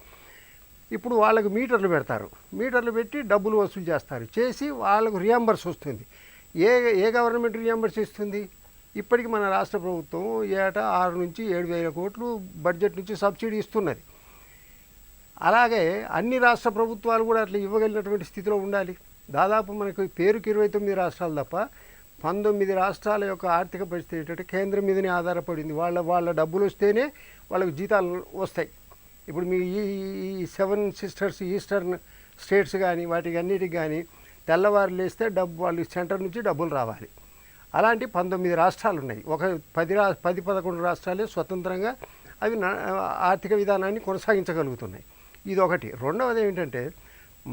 ఇప్పుడు వాళ్ళకు మీటర్లు పెడతారు, మీటర్లు పెట్టి డబ్బులు వసూలు చేస్తారు, చేసి వాళ్ళకు రియంబర్స్ వస్తుంది. ఏ గవర్నమెంట్ రియంబర్స్ ఇస్తుంది? ఇప్పటికి మన రాష్ట్ర ప్రభుత్వం ఏటా 6 నుంచి 7,000 కోట్లు బడ్జెట్ నుంచి సబ్సిడీ ఇస్తున్నది. అలాగే అన్ని రాష్ట్ర ప్రభుత్వాలు కూడా అట్లా ఇవ్వగలిగినటువంటి స్థితిలో ఉండాలి. దాదాపు మనకు పేరుకి 29 రాష్ట్రాలు తప్ప 19 రాష్ట్రాల యొక్క ఆర్థిక పరిస్థితి ఏంటంటే కేంద్రం మీదనే ఆధారపడింది. వాళ్ళ డబ్బులు వస్తేనే వాళ్ళకు జీతాలు వస్తాయి. ఇప్పుడు మీ ఈ 7 సిస్టర్స్ ఈస్టర్న్ స్టేట్స్ కానీ వాటికి అన్నిటికి కానీ తెల్లవారు లేస్తే వాళ్ళు సెంటర్ నుంచి డబ్బులు రావాలి. అలాంటి 19 రాష్ట్రాలు ఉన్నాయి. ఒక 10-11 రాష్ట్రాలే స్వతంత్రంగా అవి ఆర్థిక విధానాన్ని కొనసాగించగలుగుతున్నాయి. ఇది ఒకటి. రెండవది ఏమిటంటే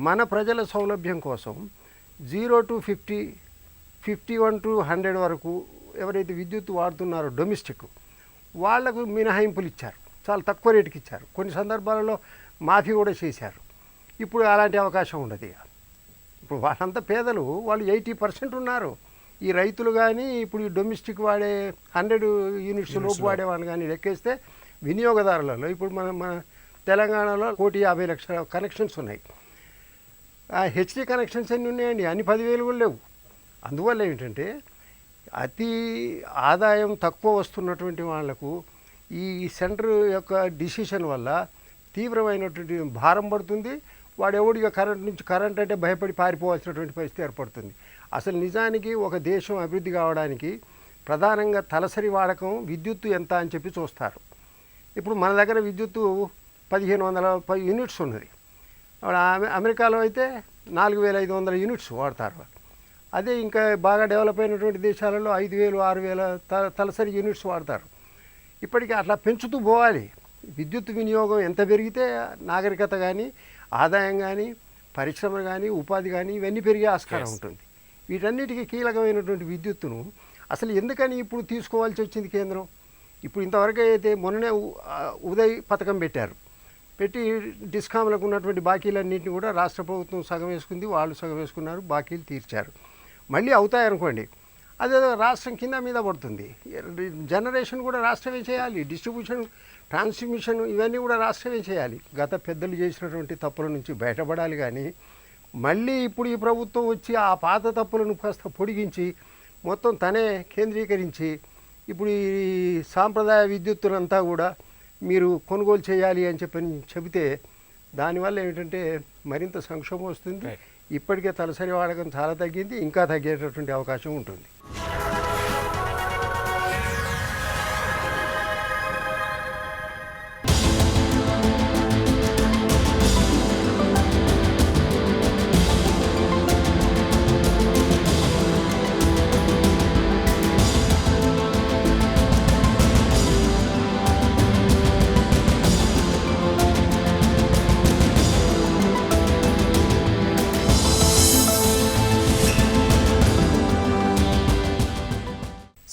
మన ప్రజల సౌలభ్యం కోసం 0 to 50, 51 to 100 వరకు ఎవరైతే విద్యుత్ వాడుతున్నారో డొమెస్టిక్ వాళ్లకు మినహాయింపులు ఇచ్చారు, చాలా తక్కువ రేటుకి ఇచ్చారు. కొన్ని సందర్భాలలో మాఫీ కూడా చేశారు. ఇప్పుడు అలాంటి అవకాశం ఉండదు. ఇప్పుడు వాళ్ళంతా పేదలు, వాళ్ళు 80% ఉన్నారు. ఈ రైతులు కానీ ఇప్పుడు ఈ డొమెస్టిక్ వాడే 100 యూనిట్స్ లోపు వాడేవాళ్ళు కానీ లెక్కేస్తే వినియోగదారులలో ఇప్పుడు మన తెలంగాణలో 1,50,00,000 కనెక్షన్స్ ఉన్నాయి. హెచ్డి కనెక్షన్స్ ఎన్ని ఉన్నాయండి? అన్ని 10,000 కూడా లేవు. అందువల్ల ఏమిటంటే అతి ఆదాయం తక్కువ వస్తున్నటువంటి వాళ్లకు ఈ సెంటర్ యొక్క డిసిషన్ వల్ల తీవ్రమైనటువంటి భారం పడుతుంది. వాడెవడిగా కరెంట్ అంటే భయపడి పారిపోవాల్సినటువంటి పరిస్థితి ఏర్పడుతుంది. అసలు నిజానికి ఒక దేశం అభివృద్ధి కావడానికి ప్రధానంగా తలసరి వాడకం విద్యుత్తు ఎంత అని చెప్పి చూస్తారు. ఇప్పుడు మన దగ్గర విద్యుత్తు 1,500 యూనిట్స్ ఉన్నది. అమెరికాలో అయితే 4,500 యూనిట్స్ వాడతారు. అదే ఇంకా బాగా డెవలప్ అయినటువంటి దేశాలలో 5,000, 6,000 తలసరి యూనిట్స్ వాడతారు. ఇప్పటికీ అట్లా పెంచుతూ పోవాలి. విద్యుత్ వినియోగం ఎంత పెరిగితే నాగరికత కానీ, ఆదాయం కానీ, పరిశ్రమ కానీ, ఉపాధి కానీ ఇవన్నీ పెరిగే ఆస్కారం ఉంటుంది. వీటన్నిటికీ కీలకమైనటువంటి విద్యుత్తును అసలు ఎందుకని ఇప్పుడు తీసుకోవాల్సి వచ్చింది కేంద్రం? ఇప్పుడు ఇంతవరకు అయితే మొన్ననే ఉదయ్ పథకం పెట్టి డిస్కామ్లకు ఉన్నటువంటి బాకీలన్నింటినీ కూడా రాష్ట్ర ప్రభుత్వం సగం వేసుకుంది, వాళ్ళు సగం వేసుకున్నారు, బాకీలు తీర్చారు. మళ్ళీ అవుతాయనుకోండి, అదేదో రాష్ట్రం కింద మీద పడుతుంది. జనరేషన్ కూడా రాష్ట్రమే చేయాలి, డిస్ట్రిబ్యూషన్, ట్రాన్స్మిషన్ ఇవన్నీ కూడా రాష్ట్రమే చేయాలి. గత పెద్దలు చేసినటువంటి తప్పుల నుంచి బయటపడాలి. కానీ మళ్ళీ ఇప్పుడు ఈ ప్రభుత్వం వచ్చి ఆ పాత తప్పులను కాస్త పొడిగించి మొత్తం తనే కేంద్రీకరించి ఇప్పుడు ఈ సాంప్రదాయ విద్యుత్తునంతా కూడా మీరు కొనుగోలు చేయాలి అని చెబితే దానివల్ల ఏమిటంటే మరింత సంక్షోభం వస్తుంది. ఇప్పటికే తలసరి వాడకం చాలా తగ్గింది, ఇంకా తగ్గేటటువంటి అవకాశం ఉంటుంది.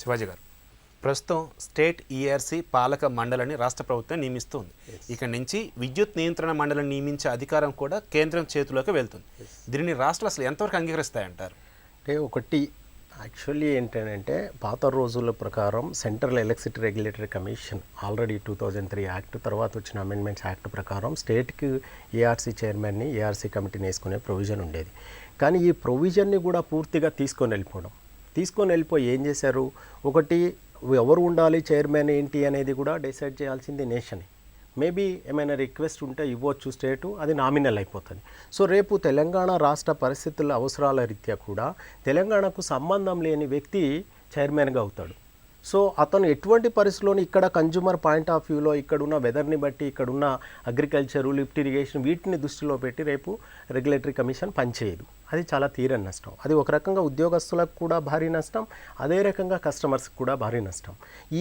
శివాజీ గారు, ప్రస్తుతం స్టేట్ ఈఆర్సీ పాలక మండలిని రాష్ట్ర ప్రభుత్వం నియమిస్తుంది. ఇక నుంచి విద్యుత్ నియంత్రణ మండలిని నియమించే అధికారం కూడా కేంద్రం చేతిలోకి వెళ్తుంది. దీనిని రాష్ట్రాలు అసలు ఎంతవరకు అంగీకరిస్తాయంటారు? అంటే ఒకటి యాక్చువల్లీ ఏంటంటే పాత రోజుల ప్రకారం central electricity regulatory commission already 2003 act తర్వాత వచ్చిన అమెండ్మెంట్స్ యాక్ట్ ప్రకారం స్టేట్కి ఏఆర్సీ చైర్మన్ని ఏఆర్సీ కమిటీని వేసుకునే ప్రొవిజన్ ఉండేది. కానీ ఈ ప్రొవిజన్ని కూడా పూర్తిగా తీసుకొని వెళ్ళిపోయి ఏం చేశారు, ఒకటి ఎవరు ఉండాలి చైర్మన్ ఏంటి అనేది కూడా డిసైడ్ చేయాల్సింది నేషనే. మేబీ ఏమైనా రిక్వెస్ట్ ఉంటే ఇవ్వచ్చు స్టేటు, అది నామినల్ అయిపోతుంది. సో రేపు తెలంగాణ రాష్ట్ర పరిస్థితుల అవసరాల రీత్యా కూడా తెలంగాణకు సంబంధం లేని వ్యక్తి చైర్మన్గా అవుతాడు. సో అతను ఎటువంటి పరిస్థితుల్లోని ఇక్కడ కన్జ్యూమర్ పాయింట్ ఆఫ్ వ్యూలో ఇక్కడున్న వెదర్ని బట్టి ఇక్కడున్న అగ్రికల్చరు, లిఫ్ట్ ఇరిగేషన్ వీటిని దృష్టిలో పెట్టి రేపు రెగ్యులేటరీ కమిషన్ పనిచేయదు. అది చాలా తీరని నష్టం. అది ఒక రకంగా ఉద్యోగస్తులకు కూడా భారీ నష్టం, అదే రకంగా కస్టమర్స్కి కూడా భారీ నష్టం.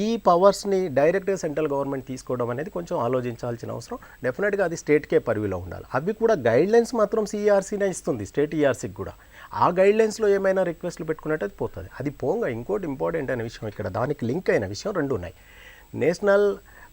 ఈ పవర్స్ని డైరెక్ట్గా సెంట్రల్ గవర్నమెంట్ తీసుకోవడం అనేది కొంచెం ఆలోచించాల్సిన అవసరం. డెఫినెట్గా అది స్టేట్కే పరివిలో ఉండాలి. అవి కూడా గైడ్లైన్స్ మాత్రం సిఆర్సీనే ఇస్తుంది స్టేట్ ఈఆర్సీకి కూడా. ఆ గైడ్లైన్స్లో ఏమైనా రిక్వెస్ట్లు పెట్టుకున్నట్టు అది పోతుంది. అది పోగా ఇంకోటి ఇంపార్టెంట్ అనే విషయం ఇక్కడ దానికి లింక్ అయిన విషయం రెండు ఉన్నాయి. నేషనల్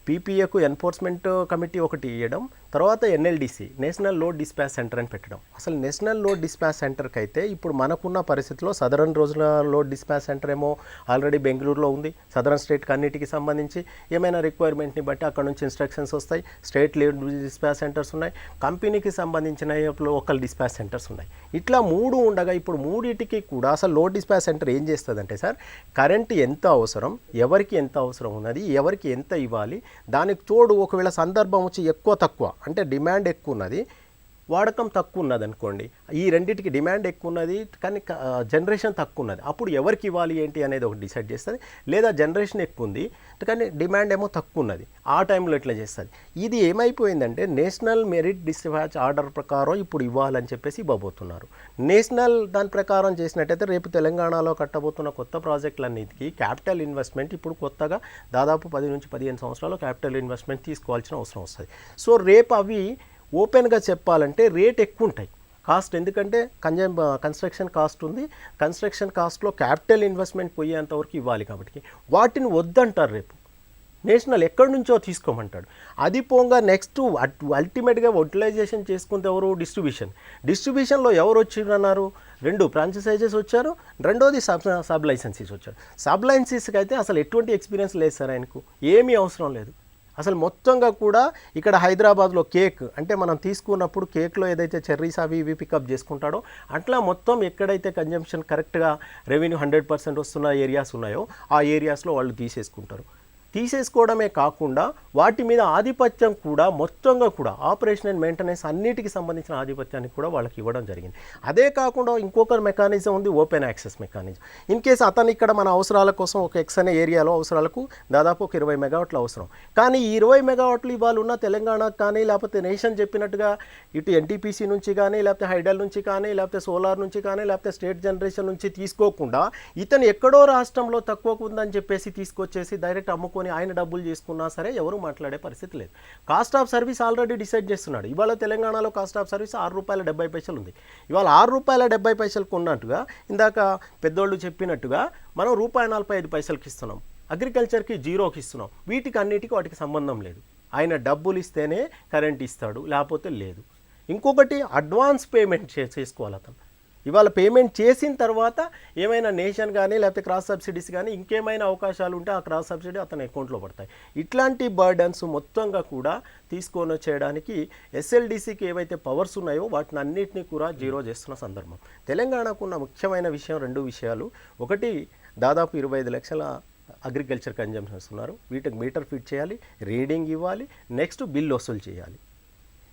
పీపీఏకు ఎన్ఫోర్స్మెంట్ కమిటీ ఒకటి ఇవ్వడం, తర్వాత ఎన్ఎల్డిసి నేషనల్ లోడ్ డిస్పాచ్ సెంటర్ అని పెట్టడం. అసలు నేషనల్ లోడ్ డిస్పాచ్ సెంటర్కి అయితే ఇప్పుడు మనకున్న పరిస్థితిలో సదరన్ రోజుల లోడ్ డిస్పాచ్ సెంటర్ ఏమో ఆల్రెడీ బెంగళూరులో ఉంది. సదరన్ స్టేట్కి అన్నిటికీ సంబంధించి ఏమైనా రిక్వైర్మెంట్ని బట్టి అక్కడ నుంచి ఇన్స్ట్రక్షన్స్ వస్తాయి. స్టేట్ లోడ్ డిస్పాచ్ సెంటర్స్ ఉన్నాయి, కంపెనీకి సంబంధించిన లోకల్ డిస్పాచ్ సెంటర్స్ ఉన్నాయి. ఇట్లా 3 ఉండగా ఇప్పుడు 3టికి కూడా అసలు లోడ్ డిస్పాచ్ సెంటర్ ఏం చేస్తుందంటే సార్, కరెంట్ ఎంత అవసరం, ఎవరికి ఎంత అవసరం ఉన్నది, ఎవరికి ఎంత ఇవ్వాలి, దానికి తోడు ఒకవేళ సందర్భం వచ్చి ఎక్కువ తక్కువ అంటే డిమాండ్ ఎక్కువ ఉన్నది, వాడకం తక్కువ ఉన్నది అనుకోండి, ఈ రెండింటికి డిమాండ్ ఎక్కువ ఉన్నది కానీ జనరేషన్ తక్కువ ఉన్నది, అప్పుడు ఎవరికి ఇవ్వాలి ఏంటి అనేది ఒకటి డిసైడ్ చేస్తుంది. లేదా జనరేషన్ ఎక్కువ ఉంది కానీ డిమాండ్ ఏమో తక్కువ ఉన్నది, ఆ టైంలో ఇట్లా చేస్తుంది. ఇది ఏమైపోయిందంటే నేషనల్ మెరిట్ డిస్పాచ్ ఆర్డర్ ప్రకారం ఇప్పుడు ఇవ్వాలని చెప్పేసి ఇవ్వబోతున్నారు. నేషనల్ దాని ప్రకారం చేసినట్టయితే రేపు తెలంగాణలో కట్టబోతున్న కొత్త ప్రాజెక్టులన్నిటికీ క్యాపిటల్ ఇన్వెస్ట్మెంట్ ఇప్పుడు కొత్తగా దాదాపు 10 నుంచి 15 సంవత్సరాలు క్యాపిటల్ ఇన్వెస్ట్మెంట్ తీసుకోవాల్సిన అవసరం వస్తుంది. సో రేపు అవి ఓపెన్గా చెప్పాలంటే రేట్ ఎక్కువ ఉంటాయి కాస్ట్, ఎందుకంటే కన్స్ట్రక్షన్ కాస్ట్ ఉంది, కన్స్ట్రక్షన్ కాస్ట్లో క్యాపిటల్ ఇన్వెస్ట్మెంట్ పోయేంతవరకు ఇవ్వాలి కాబట్టి వాటిని వద్దంటారు. రేపు నేషనల్ ఎక్కడి నుంచో తీసుకోమంటాడు. అది పోగా నెక్స్ట్ అల్టిమేట్గా యూటిలైజేషన్ చేసుకుంటే ఎవరు, డిస్ట్రిబ్యూషన్లో ఎవరు వచ్చిరన్నారు, 2 ఫ్రాంచైజెస్ వచ్చారు, రెండోది సబ్ లైసెన్సీస్ వచ్చారు. సబ్ లైసెన్సీస్కి అయితే అసలు ఎటువంటి ఎక్స్పీరియన్స్ లేదు సార్, ఆయనకు ఏమీ అవసరం లేదు. అసలు మొత్తంగా కూడా ఇక్కడ హైదరాబాద్లో కేక్ అంటే మనం తీసుకున్నప్పుడు కేక్లో ఏదైతే చెర్రీస్ అవి ఇవి పికప్ చేసుకుంటాడో అట్లా మొత్తం ఎక్కడైతే కన్జంప్షన్ కరెక్ట్గా రెవెన్యూ 100% వస్తున్న ఏరియాస్ ఉన్నాయో ఆ ఏరియాస్లో వాళ్ళు తీసేసుకోవడమే కాకుండా వాటి మీద ఆధిపత్యం కూడా మొత్తంగా కూడా ఆపరేషన్ అండ్ మెయింటెనెన్స్ అన్నిటికి సంబంధించిన ఆధిపత్యాన్ని కూడా వాళ్ళకి ఇవ్వడం జరిగింది. అదే కాకుండా ఇంకొక మెకానిజం ఉంది, open access mechanism. In case అతను ఇక్కడ మన అవసరాల కోసం ఒక ఎక్స్ అనే ఏరియాలో అవసరాలకు దాదాపు ఒక 20 మెగావాట్లు అవసరం, కానీ ఈ 20 మెగావాట్లు ఇవాళ ఉన్న తెలంగాణకు కానీ లేకపోతే నేషన్ చెప్పినట్టుగా ఇటు ఎన్టీపీసీ నుంచి కానీ లేకపోతే హైడల్ నుంచి కానీ లేకపోతే సోలార్ నుంచి కానీ లేకపోతే స్టేట్ జనరేషన్ నుంచి తీసుకోకుండా ఇతను ఎక్కడో రాష్ట్రంలో తక్కువకు ఉందని చెప్పేసి తీసుకొచ్చేసి డైరెక్ట్ అమ్ముకో ఆయన డబ్బులు చేసుకున్నా సరే ఎవరు మాట్లాడే పరిస్థితి లేదు. Cost of service already decide చేస్తున్నాడు. ఇవాళ తెలంగాణలో కాస్ట్ ఆఫ్ సర్వీస్ ₹6.70 ఉంది. ఇవాళ ₹6.70 ఉన్నట్టుగా ఇందాక పెద్దోళ్ళు చెప్పినట్టుగా మనం ₹1.45 ఇస్తున్నాం, అగ్రికల్చర్కి 0కి ఇస్తున్నాం. వీటికి అన్నిటికీ వాటికి సంబంధం లేదు. ఆయన డబ్బులు ఇస్తేనే కరెంట్ ఇస్తాడు, లేకపోతే లేదు. ఇంకొకటి అడ్వాన్స్ పేమెంట్ చేసుకోవాలి అతను. ఇవాళ పేమెంట్ చేసిన తర్వాత ఏమైనా నేషన్ కానీ లేకపోతే క్రాస్ సబ్సిడీస్ కానీ ఇంకేమైనా అవకాశాలు ఉంటే ఆ క్రాస్ సబ్సిడీ అతని అకౌంట్లో పడతాయి. ఇట్లాంటి బర్డన్స్ మొత్తంగా కూడా తీసుకొని వచ్చేయడానికి ఎస్ఎల్డీసీకి ఏవైతే పవర్స్ ఉన్నాయో వాటిని అన్నింటినీ కూడా 0 చేస్తున్న సందర్భం. తెలంగాణకు ఉన్న ముఖ్యమైన విషయం 2 విషయాలు. ఒకటి దాదాపు 25 లక్షల అగ్రికల్చర్ కన్జంప్షన్స్ ఉన్నారు, వీటికి మీటర్ ఫిట్ చేయాలి, రీడింగ్ ఇవ్వాలి, నెక్స్ట్ బిల్ వసూలు చేయాలి.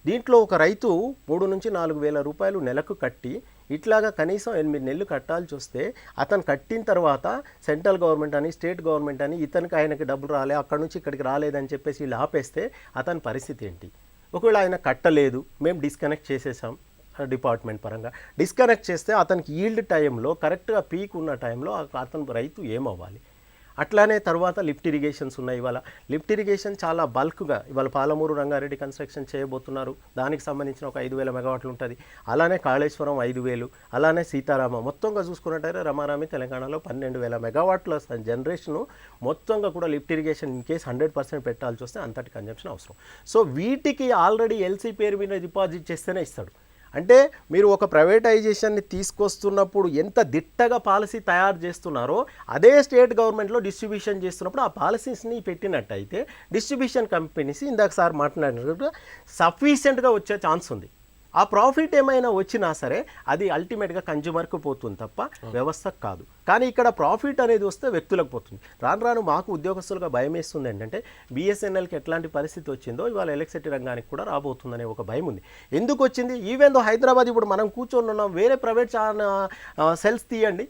దీంట్లో ఒక రైతు 3 నుంచి 4 వేల రూపాయలు నెలకు కట్టి ఇట్లాగా కనీసం 8 నెలలు కట్టాల్సి వస్తే అతను కట్టిన తర్వాత సెంట్రల్ గవర్నమెంట్ అని స్టేట్ గవర్నమెంట్ అని ఆయనకి డబ్బులు రాలే, అక్కడ నుంచి ఇక్కడికి రాలేదని చెప్పేసి వీళ్ళు ఆపేస్తే అతని పరిస్థితి ఏంటి? ఒకవేళ ఆయన కట్టలేదు, మేము డిస్కనెక్ట్ చేసేసాం డిపార్ట్మెంట్ పరంగా, డిస్కనెక్ట్ చేస్తే అతనికి ఈల్డ్ టైంలో కరెక్ట్గా పీక్ ఉన్న టైంలో అతను రైతు ఏమవ్వాలి? అట్లానే తర్వాత లిఫ్ట్ ఇరిగేషన్స్ ఉన్నాయి. ఇవాళ లిఫ్ట్ ఇరిగేషన్ చాలా బల్క్గా ఇవాళ పాలమూరు రంగారెడ్డి కన్స్ట్రక్షన్ చేయబోతున్నారు, దానికి సంబంధించిన ఒక 5,000 మెగావాట్లు ఉంటుంది. అలానే కాళేశ్వరం 5,000, అలానే సీతారామ మొత్తంగా చూసుకున్నట్టయితే రమారామి తెలంగాణలో 12,000 మెగావాట్ల జనరేషను మొత్తంగా కూడా లిఫ్ట్ ఇరిగేషన్ ఇన్ కేసు 100% పెట్టాల్సి వస్తే అంతటి కన్జంప్షన్ అవసరం. సో వీటికి ఆల్రెడీ ఎల్సీ పేరు మీద డిపాజిట్ చేస్తేనే ఇస్తాడు. అంటే మీరు ఒక ప్రైవేటైజేషన్ని తీసుకొస్తున్నప్పుడు ఎంత దిట్టగా పాలసీ తయారు చేస్తున్నారో అదే స్టేట్ గవర్నమెంట్లో డిస్ట్రిబ్యూషన్ చేస్తున్నప్పుడు ఆ పాలసీస్ని పెట్టినట్టయితే డిస్ట్రిబ్యూషన్ కంపెనీస్ ఇందాక సార్ మాట్లాడినట్టు సఫిషియెంట్గా వచ్చే ఛాన్స్ ఉంది. ఆ ప్రాఫిట్ ఏమైనా వచ్చినా సరే అది అల్టిమేట్గా కన్జ్యూమర్కి పోతుంది తప్ప వ్యవస్థకు కాదు. కానీ ఇక్కడ ప్రాఫిట్ అనేది వస్తే వ్యక్తులకు పోతుంది. రాను రాను మాకు ఉద్యోగస్తులుగా భయం వేస్తుంది ఏంటంటే బిఎస్ఎన్ఎల్కి ఎట్లాంటి పరిస్థితి వచ్చిందో ఇవాళ ఎలక్ట్రిసిటీ రంగానికి కూడా రాబోతుందనే ఒక భయం ఉంది. ఎందుకు వచ్చింది? ఈవెన్ దో హైదరాబాద్ ఇప్పుడు మనం కూర్చొని ఉన్నాం, వేరే ప్రైవేట్ సెల్స్ తీయండి,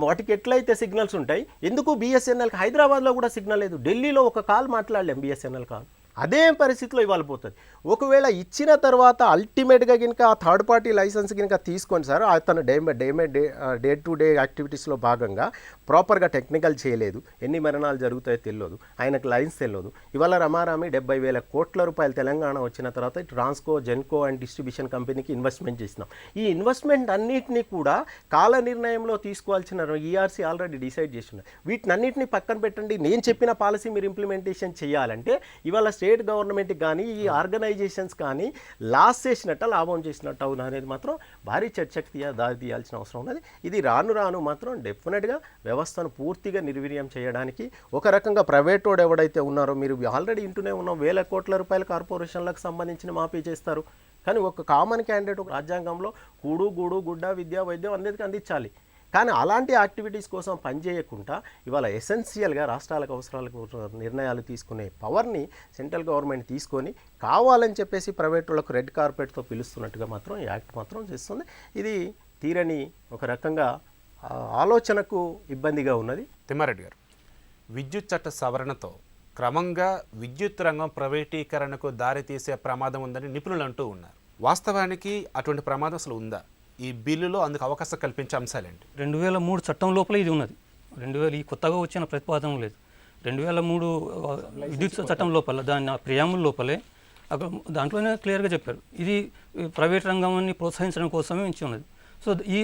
వాటికి ఎట్లయితే సిగ్నల్స్ ఉంటాయి, ఎందుకు బిఎస్ఎన్ఎల్కి హైదరాబాద్లో కూడా సిగ్నల్ లేదు? ఢిల్లీలో ఒక కాల్ మాట్లాడలేం బిఎస్ఎన్ఎల్ కాల్, అదే పరిస్థితిలో ఇవాళ పోతుంది. ఒకవేళ ఇచ్చిన తర్వాత అల్టిమేట్గా కనుక ఆ థర్డ్ పార్టీ లైసెన్స్ కనుక తీసుకొని సార్ అతను డే టు డే యాక్టివిటీస్లో భాగంగా ప్రాపర్గా టెక్నికల్ చేయలేదు, ఎన్ని మరణాలు జరుగుతాయో తెలియదు, ఆయనకు లైన్స్ తెలియదు. ఇవాళ రమారామి 70,000 కోట్ల రూపాయలు తెలంగాణ వచ్చిన తర్వాత ట్రాన్స్కో, జెన్కో అండ్ డిస్ట్రిబ్యూషన్ కంపెనీకి ఇన్వెస్ట్మెంట్ చేసినాం. ఈ ఇన్వెస్ట్మెంట్ అన్నిటినీ కూడా కాల నిర్ణయంలో తీసుకోవాల్సిన ఈఆర్సీ ఆల్రెడీ డిసైడ్ చేస్తున్నారు. వీటినన్నింటినీ పక్కన పెట్టండి, నేను చెప్పిన పాలసీ మీరు ఇంప్లిమెంటేషన్ చేయాలంటే ఇవాళ స్టేట్ గవర్నమెంట్కి కానీ ఈ ఆర్గనైజేషన్స్ కానీ లాస్ చేసినట్ట లాభం చేసినట్టు అవునా అనేది మాత్రం భారీ చర్చకు దారి తీయాల్సిన అవసరం ఉన్నది. ఇది రాను రాను మాత్రం డెఫినెట్గా వ్యవస్థను పూర్తిగా నిర్వీర్యం చేయడానికి ఒక రకంగా ప్రైవేట్ వాడు ఎవడైతే ఉన్నారో మీరు ఆల్రెడీ ఇంటూనే ఉన్నాం, 1,000 కోట్ల రూపాయల కార్పొరేషన్లకు సంబంధించిన మాఫీ చేస్తారు. కానీ ఒక కామన్ క్యాండిడేట్ రాజ్యాంగంలో కూడు గూడు గుడ్డ విద్య వైద్యం అందరికీ అందించాలి. కానీ అలాంటి యాక్టివిటీస్ కోసం పనిచేయకుండా ఇవాళ ఎసెన్షియల్గా రాష్ట్రాలకు అవసరాలకు నిర్ణయాలు తీసుకునే పవర్ని సెంట్రల్ గవర్నమెంట్ తీసుకొని కావాలని చెప్పేసి ప్రైవేట్ వాళ్ళకు రెడ్ కార్పెట్తో పిలుస్తున్నట్టుగా మాత్రం ఈ యాక్ట్ మాత్రం చేస్తుంది. ఇది తీరని ఒక రకంగా ఆలోచనకు ఇబ్బందిగా ఉన్నది. తిమ్మారెడ్డి గారు, విద్యుత్ చట్ట సవరణతో క్రమంగా విద్యుత్ రంగం ప్రైవేటీకరణకు దారితీసే ప్రమాదం ఉందని నిపుణులు అంటూ ఉన్నారు. వాస్తవానికి అటువంటి ప్రమాదం అసలు ఉందా? ఈ బిల్లులో అందుకు అవకాశం కల్పించే అంశాలేంటి? 2003 చట్టం లోపల ఇది ఉన్నది. ఈ కొత్తగా వచ్చిన ప్రతిపాదన లేదు. 2003 విద్యుత్ చట్టం లోపల దాని ప్రియాముల లోపలే అక్కడ దాంట్లోనే క్లియర్గా చెప్పారు, ఇది ప్రైవేట్ రంగాన్ని ప్రోత్సహించడం కోసమే ఉంచి ఉన్నది. సో ఈ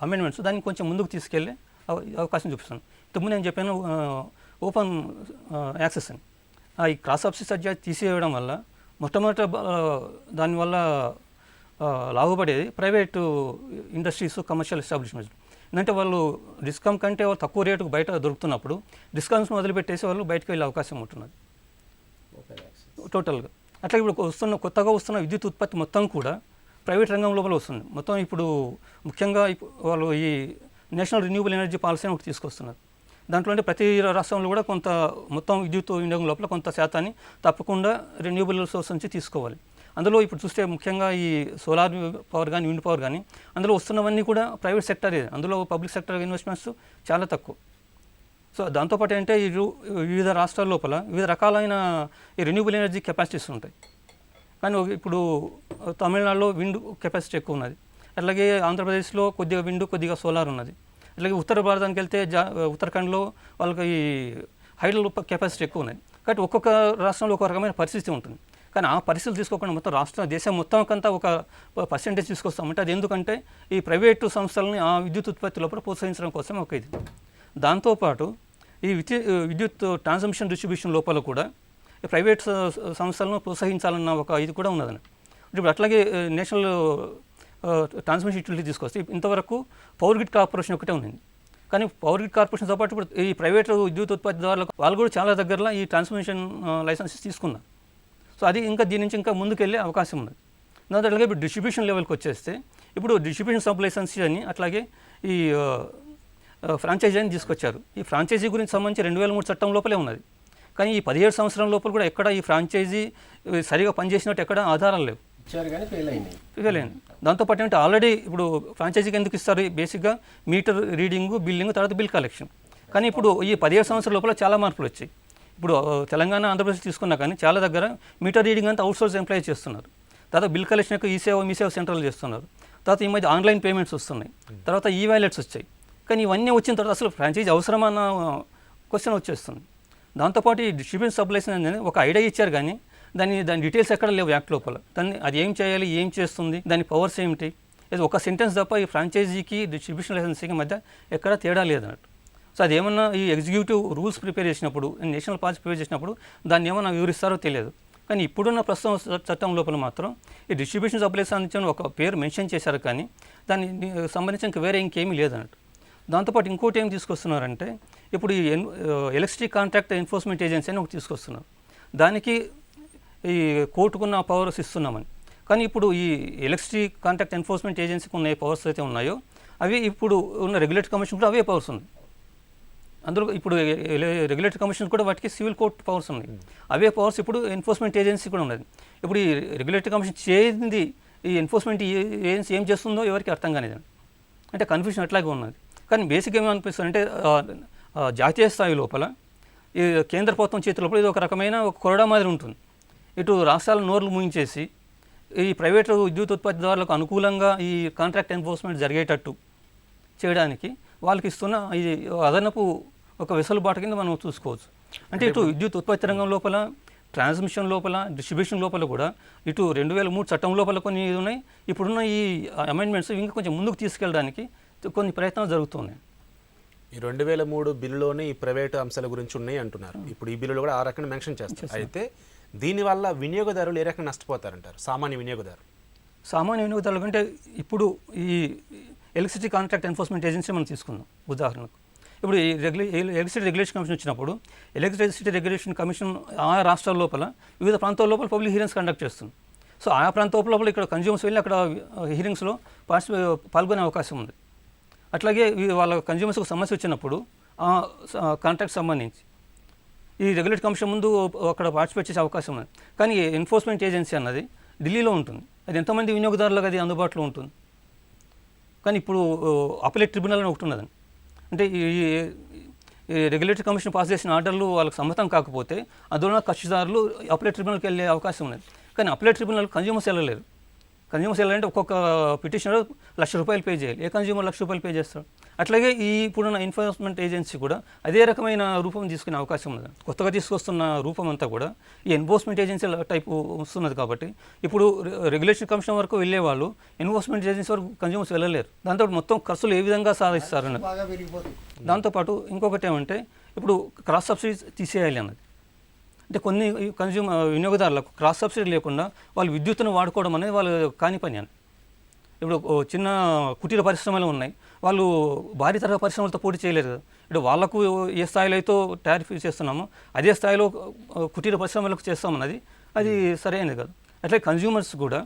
అమెండ్మెంట్స్ దాన్ని కొంచెం ముందుకు తీసుకెళ్ళే అవకాశం చూపిస్తాను. ఇంతకుముందు నేను చెప్పాను ఓపెన్ యాక్సెస్ అని. ఈ క్రాస్ సబ్సిడీ సర్ఛార్జ్ తీసేయడం వల్ల మొట్టమొదట దానివల్ల లాభపడేది ప్రైవేటు ఇండస్ట్రీస్, కమర్షియల్ ఎస్టాబ్లిష్మెంట్స్. ఎందుకంటే వాళ్ళు డిస్కౌంట్ కంటే తక్కువ రేటుకు బయట దొరుకుతున్నప్పుడు డిస్కౌంట్స్ వదిలిపెట్టేసి వాళ్ళు బయటకు వెళ్ళే అవకాశం ఉంటున్నది టోటల్గా. అట్లా ఇప్పుడు కొత్తగా వస్తున్న విద్యుత్ ఉత్పత్తి మొత్తం కూడా ప్రైవేట్ రంగం లోపల వస్తుంది. మొత్తం ఇప్పుడు ముఖ్యంగా వాళ్ళు ఈ నేషనల్ రిన్యూవబుల్ ఎనర్జీ పాలసీ అని ఒకటి తీసుకొస్తున్నారు. దాంట్లో అంటే ప్రతి రాష్ట్రంలో కూడా కొంత మొత్తం విద్యుత్ వినియోగం లోపల కొంత శాతాన్ని తప్పకుండా రెన్యూవబుల్ సోర్స్ నుంచి తీసుకోవాలి. అందులో ఇప్పుడు చూస్తే ముఖ్యంగా ఈ సోలార్ పవర్ కానీ, విండ్ పవర్ కానీ అందులో వస్తున్నవన్నీ కూడా ప్రైవేట్ సెక్టరే. అందులో పబ్లిక్ సెక్టర్ ఇన్వెస్ట్మెంట్స్ చాలా తక్కువ. సో దాంతోపాటు ఏంటంటే ఈ వివిధ రాష్ట్రాల లోపల వివిధ రకాలైన ఈ రెన్యూవబుల్ ఎనర్జీ కెపాసిటీస్ ఉంటాయి. కానీ ఇప్పుడు తమిళనాడులో విండ్ కెపాసిటీ ఎక్కువ ఉన్నది, అట్లాగే ఆంధ్రప్రదేశ్లో కొద్దిగా విండ్ కొద్దిగా సోలార్ ఉన్నది. అట్లాగే ఉత్తర భారతానికి వెళ్తే ఉత్తరాఖండ్లో వాళ్ళకి ఈ హైడ్రో కెపాసిటీ ఎక్కువ ఉన్నాయి. కాబట్టి ఒక్కొక్క రాష్ట్రంలో ఒక రకమైన పరిస్థితి ఉంటుంది. కానీ ఆ పరిస్థితులు తీసుకోకుండా మొత్తం దేశం మొత్తంకంతా ఒక పర్సెంటేజ్ తీసుకొస్తామంటే అది ఎందుకంటే ఈ ప్రైవేటు సంస్థలని ఆ విద్యుత్ ఉత్పత్తి లోపల ప్రోత్సహించడం కోసం ఒక ఇది. దాంతోపాటు ఈ విద్యుత్ ట్రాన్స్మిషన్ డిస్ట్రిబ్యూషన్ లోపల కూడా ఈ ప్రైవేట్ సంస్థలను ప్రోత్సహించాలన్న ఒక ఇది కూడా ఉన్నదని. ఇప్పుడు అట్లాగే నేషనల్ ట్రాన్స్మిషన్ యూటిలిటీ తీసుకొస్తే ఇంతవరకు పవర్ గ్రిడ్ కార్పొరేషన్ ఒకటే ఉంది. కానీ పవర్ గ్రిడ్ కార్పొరేషన్తో పాటు ఇప్పుడు ఈ ప్రైవేట్ విద్యుత్ ఉత్పత్తిదారులకు వాళ్ళు కూడా చాలా దగ్గరలో ఈ ట్రాన్స్మిషన్ లైసెన్సెస్ తీసుకున్నారు. సో అది ఇంకా దీని నుంచి ఇంకా ముందుకెళ్ళే అవకాశం ఉంది. దాంతో అట్లాగే ఇప్పుడు డిస్ట్రిబ్యూషన్ లెవెల్కి వచ్చేస్తే ఇప్పుడు డిస్ట్రిబ్యూషన్ సబ్ లైసెన్సీ అని అట్లాగే ఈ ఫ్రాంచైజీ అని తీసుకొచ్చారు. ఈ ఫ్రాంచైజీ గురించి సంబంధించి 2003 చట్టం లోపలే ఉన్నది. కానీ ఈ 17 సంవత్సరం లోపల కూడా ఎక్కడ ఈ ఫ్రాంచైజీ సరిగా పనిచేసినట్టు ఎక్కడ ఆధారాలు లేవు. ఫెయిల్ అయింది. దాంతోపాటు ఏంటంటే ఆల్రెడీ ఇప్పుడు ఫ్రాంచైజీకి ఎందుకు ఇస్తారు? బేసిక్గా మీటర్ రీడింగు, బిల్లింగ్, తర్వాత బిల్ కలెక్షన్. కానీ ఇప్పుడు ఈ 17 సంవత్సరాల లోపల చాలా మార్పులు వచ్చాయి. ఇప్పుడు తెలంగాణ, ఆంధ్రప్రదేశ్ తీసుకున్నా కానీ చాలా దగ్గర మీటర్ రీడింగ్ అంతా అవుట్సోర్స్ ఎంప్లాయ్ చేస్తున్నారు. తర్వాత బిల్ కలెక్షన్కి మీ సేవ సెంటర్లు చేస్తున్నారు. తర్వాత ఈ మధ్య ఆన్లైన్ పేమెంట్స్ వస్తున్నాయి. తర్వాత ఈ వాలెట్స్ వచ్చాయి. కానీ ఇవన్నీ వచ్చిన తర్వాత అసలు ఫ్రాంచైజీ అవసరమా అన్న క్వశ్చన్ వచ్చేస్తుంది. దాంతోపాటు ఈ డిస్ట్రిబ్యూషన్ సబ్ లైసెన్స్ అనేది ఒక ఐడియా ఇచ్చారు, కానీ దాని డీటెయిల్స్ ఎక్కడ లేవు యాక్ట్ లోపల. దాన్ని అది ఏం చేయాలి, ఏం చేస్తుంది, దాని పవర్స్ ఏమిటి, ఇది ఒక సెంటెన్స్ తప్ప ఈ ఫ్రాంచైజీకి డిస్ట్రిబ్యూషన్ లైసెన్స్కి మధ్య ఎక్కడ తేడా లేదన్నట్టు. సో అది ఏమన్నా ఈ ఎగ్జిక్యూటివ్ రూల్స్ ప్రిపేర్ చేసినప్పుడు, నేషనల్ పాలసీ ప్రిపేర్ చేసినప్పుడు దాన్ని ఏమన్నా వివరిస్తారో తెలియదు. కానీ ఇప్పుడున్న ప్రస్తుతం చట్టం లోపల మాత్రం ఈ డిస్ట్రిబ్యూషన్ సబ్ లైసెన్స్ అని ఒక పేరు మెన్షన్ చేశారు, కానీ దానికి సంబంధించి ఇంకా వేరే ఇంకేమీ లేదన్నట్టు. దాంతోపాటు ఇంకోటి ఏం తీసుకొస్తున్నారంటే ఇప్పుడు ఈ ఎలక్ట్రిసిటీ కాంట్రాక్ట్ ఎన్ఫోర్స్మెంట్ ఏజెన్సీ అని ఒకటి తీసుకొస్తున్నారు. దానికి ఈ కోర్టుకున్న పవర్స్ ఇస్తున్నామని. కానీ ఇప్పుడు ఈ ఎలక్ట్రిసిటీ కాంట్రాక్ట్ ఎన్ఫోర్స్మెంట్ ఏజెన్సీకి ఉన్న పవర్స్ అయితే ఉన్నాయో అవి ఇప్పుడు ఉన్న రెగ్యులేటరీ కమిషన్ కూడా అవే పవర్స్ ఉంది. అందులో ఇప్పుడు రెగ్యులేటరీ కమిషన్ కూడా వాటికి సివిల్ కోర్ట్ పవర్స్ ఉన్నాయి. అవే పవర్స్ ఇప్పుడు ఎన్ఫోర్స్మెంట్ ఏజెన్సీ కూడా ఉన్నది. ఇప్పుడు ఈ రెగ్యులేటరీ కమిషన్ చేయింది ఈ ఎన్ఫోర్స్మెంట్ ఏజెన్సీ ఏం చేస్తుందో ఎవరికి అర్థం కానిది, అంటే కన్ఫ్యూజన్ అట్లాగే ఉన్నది. కానీ బేసిక్ ఏమనిపిస్తుంది అంటే జాతీయ స్థాయి లోపల ఈ కేంద్ర ప్రభుత్వం చేతిలో ఇది ఒక రకమైన ఒక కొరడా మాదిరి ఉంటుంది. ఇటు రాష్ట్రాల నోర్లు ముయించేసి ఈ ప్రైవేటు విద్యుత్ ఉత్పత్తిదారులకు అనుకూలంగా ఈ కాంట్రాక్ట్ ఎన్ఫోర్స్మెంట్ జరిగేటట్టు చేయడానికి వాళ్ళకి ఇస్తున్న ఇది అదనపు ఒక వెసులుబాటు కింద మనం చూసుకోవచ్చు. అంటే ఇటు విద్యుత్ ఉత్పత్తి రంగం లోపల, ట్రాన్స్మిషన్ లోపల, డిస్ట్రిబ్యూషన్ లోపల కూడా ఇటు 2003 చట్టం లోపల కొన్ని ఉన్నాయి. ఇప్పుడున్న ఈ అమెండ్మెంట్స్ ఇంకా కొంచెం ముందుకు తీసుకెళ్ళడానికి కొన్ని ప్రయత్నాలు జరుగుతున్నాయి. ఈ 2003 బిల్లులోనే ఈ ప్రైవేటు అంశాల గురించి ఉన్నాయి అంటున్నారు. ఇప్పుడు ఈ బిల్లులో కూడా ఆ రకంగా మెన్షన్ చేస్తారు. అయితే దీనివల్ల వినియోగదారులు ఏ రకంగా నష్టపోతారంటారు? సామాన్య వినియోగదారులు కంటే ఇప్పుడు ఈ ఎలక్ట్రిసిటీ కాంట్రాక్ట్ ఎన్ఫోర్స్మెంట్ ఏజెన్సీ మనం తీసుకుందాం ఉదాహరణకు. ఇప్పుడు ఈ ఎలక్ట్రిసిటీ రెగ్యులేషన్ కమిషన్ వచ్చినప్పుడు ఎలక్ట్రిసిటీ రెగ్యులేషన్ కమిషన్ ఆయా రాష్ట్రాల లోపల వివిధ ప్రాంతాల లోపల పబ్లిక్ హీరింగ్స్ కండక్ట్ చేస్తుంది. సో ఆయా ప్రాంతాల లోపల ఇక్కడ కన్జ్యూమర్స్ వెళ్ళి అక్కడ హీరింగ్స్లో పాల్గొనే అవకాశం ఉంది. అట్లాగే వాళ్ళ కన్జ్యూమర్స్కి సమస్య వచ్చినప్పుడు కాంట్రాక్ట్ సంబంధించి ఈ రెగ్యులేటరీ కమిషన్ ముందు అక్కడ పార్టిసిపేట్ చేసే అవకాశం ఉంది. కానీ ఎన్ఫోర్స్మెంట్ ఏజెన్సీ అన్నది ఢిల్లీలో ఉంటుంది. అది ఎంతమంది వినియోగదారులకు అది అందుబాటులో ఉంటుంది. కానీ ఇప్పుడు అపీలేట్ ట్రిబ్యునల్ అని ఒకటి ఉన్నదండి. అంటే ఈ రెగ్యులేటరీ కమిషన్ పాస్ చేసిన ఆర్డర్లు వాళ్ళకి సమ్మతం కాకపోతే అందులో కక్షిదారులు అపీలేట్ ట్రిబ్యునల్కి వెళ్ళే అవకాశం ఉన్నది. కానీ అపీలేట్ ట్రిబ్యునల్ కన్జ్యూమర్స్ వెళ్ళలేరు. కన్జ్యూమర్స్ వెళ్ళాలంటే ఒక్కొక్క పిటిషనర్ ₹1,00,000 పే చేయాలి. ఏ కన్జ్యూమర్ ₹1,00,000 పే చేస్తాడు? అట్లాగే ఈ ఇప్పుడున్న ఎన్ఫోర్స్మెంట్ ఏజెన్సీ కూడా అదే రకమైన రూపం తీసుకునే అవకాశం ఉంది. కొత్తగా తీసుకొస్తున్న రూపం అంతా కూడా ఈ ఎన్ఫోర్స్మెంట్ ఏజెన్సీ టైపు వస్తున్నది. కాబట్టి ఇప్పుడు రెగ్యులేషన్ కమిషన్ వరకు వెళ్ళే వాళ్ళు ఎన్ఫోర్స్మెంట్ ఏజెన్సీ వరకు కన్జ్యూమర్స్ వెళ్ళలేరు. దాంతో మొత్తం ఖర్చులు ఏ విధంగా సాధిస్తారని. దాంతోపాటు ఇంకొకటి ఏమంటే ఇప్పుడు క్రాస్ సబ్సిడీ తీసేయాలి అన్నది. అంటే కొన్ని వినియోగదారులకు క్రాస్ సబ్సిడీ లేకుండా వాళ్ళు విద్యుత్తును వాడుకోవడం అనేది వాళ్ళు కాని పని అని. ఇప్పుడు చిన్న కుటీర పరిశ్రమలు ఉన్నాయి, వాళ్ళు భారీ తరహా పరిశ్రమలతో పోటీ చేయలేరు కదా. ఇప్పుడు వాళ్ళకు ఏ స్థాయిలో అయితే టారిఫ్ చేస్తున్నామో అదే స్థాయిలో కుటీర పరిశ్రమలకు చేస్తామన్నది అది సరైనది కదా. అట్లే కన్జ్యూమర్స్ కూడా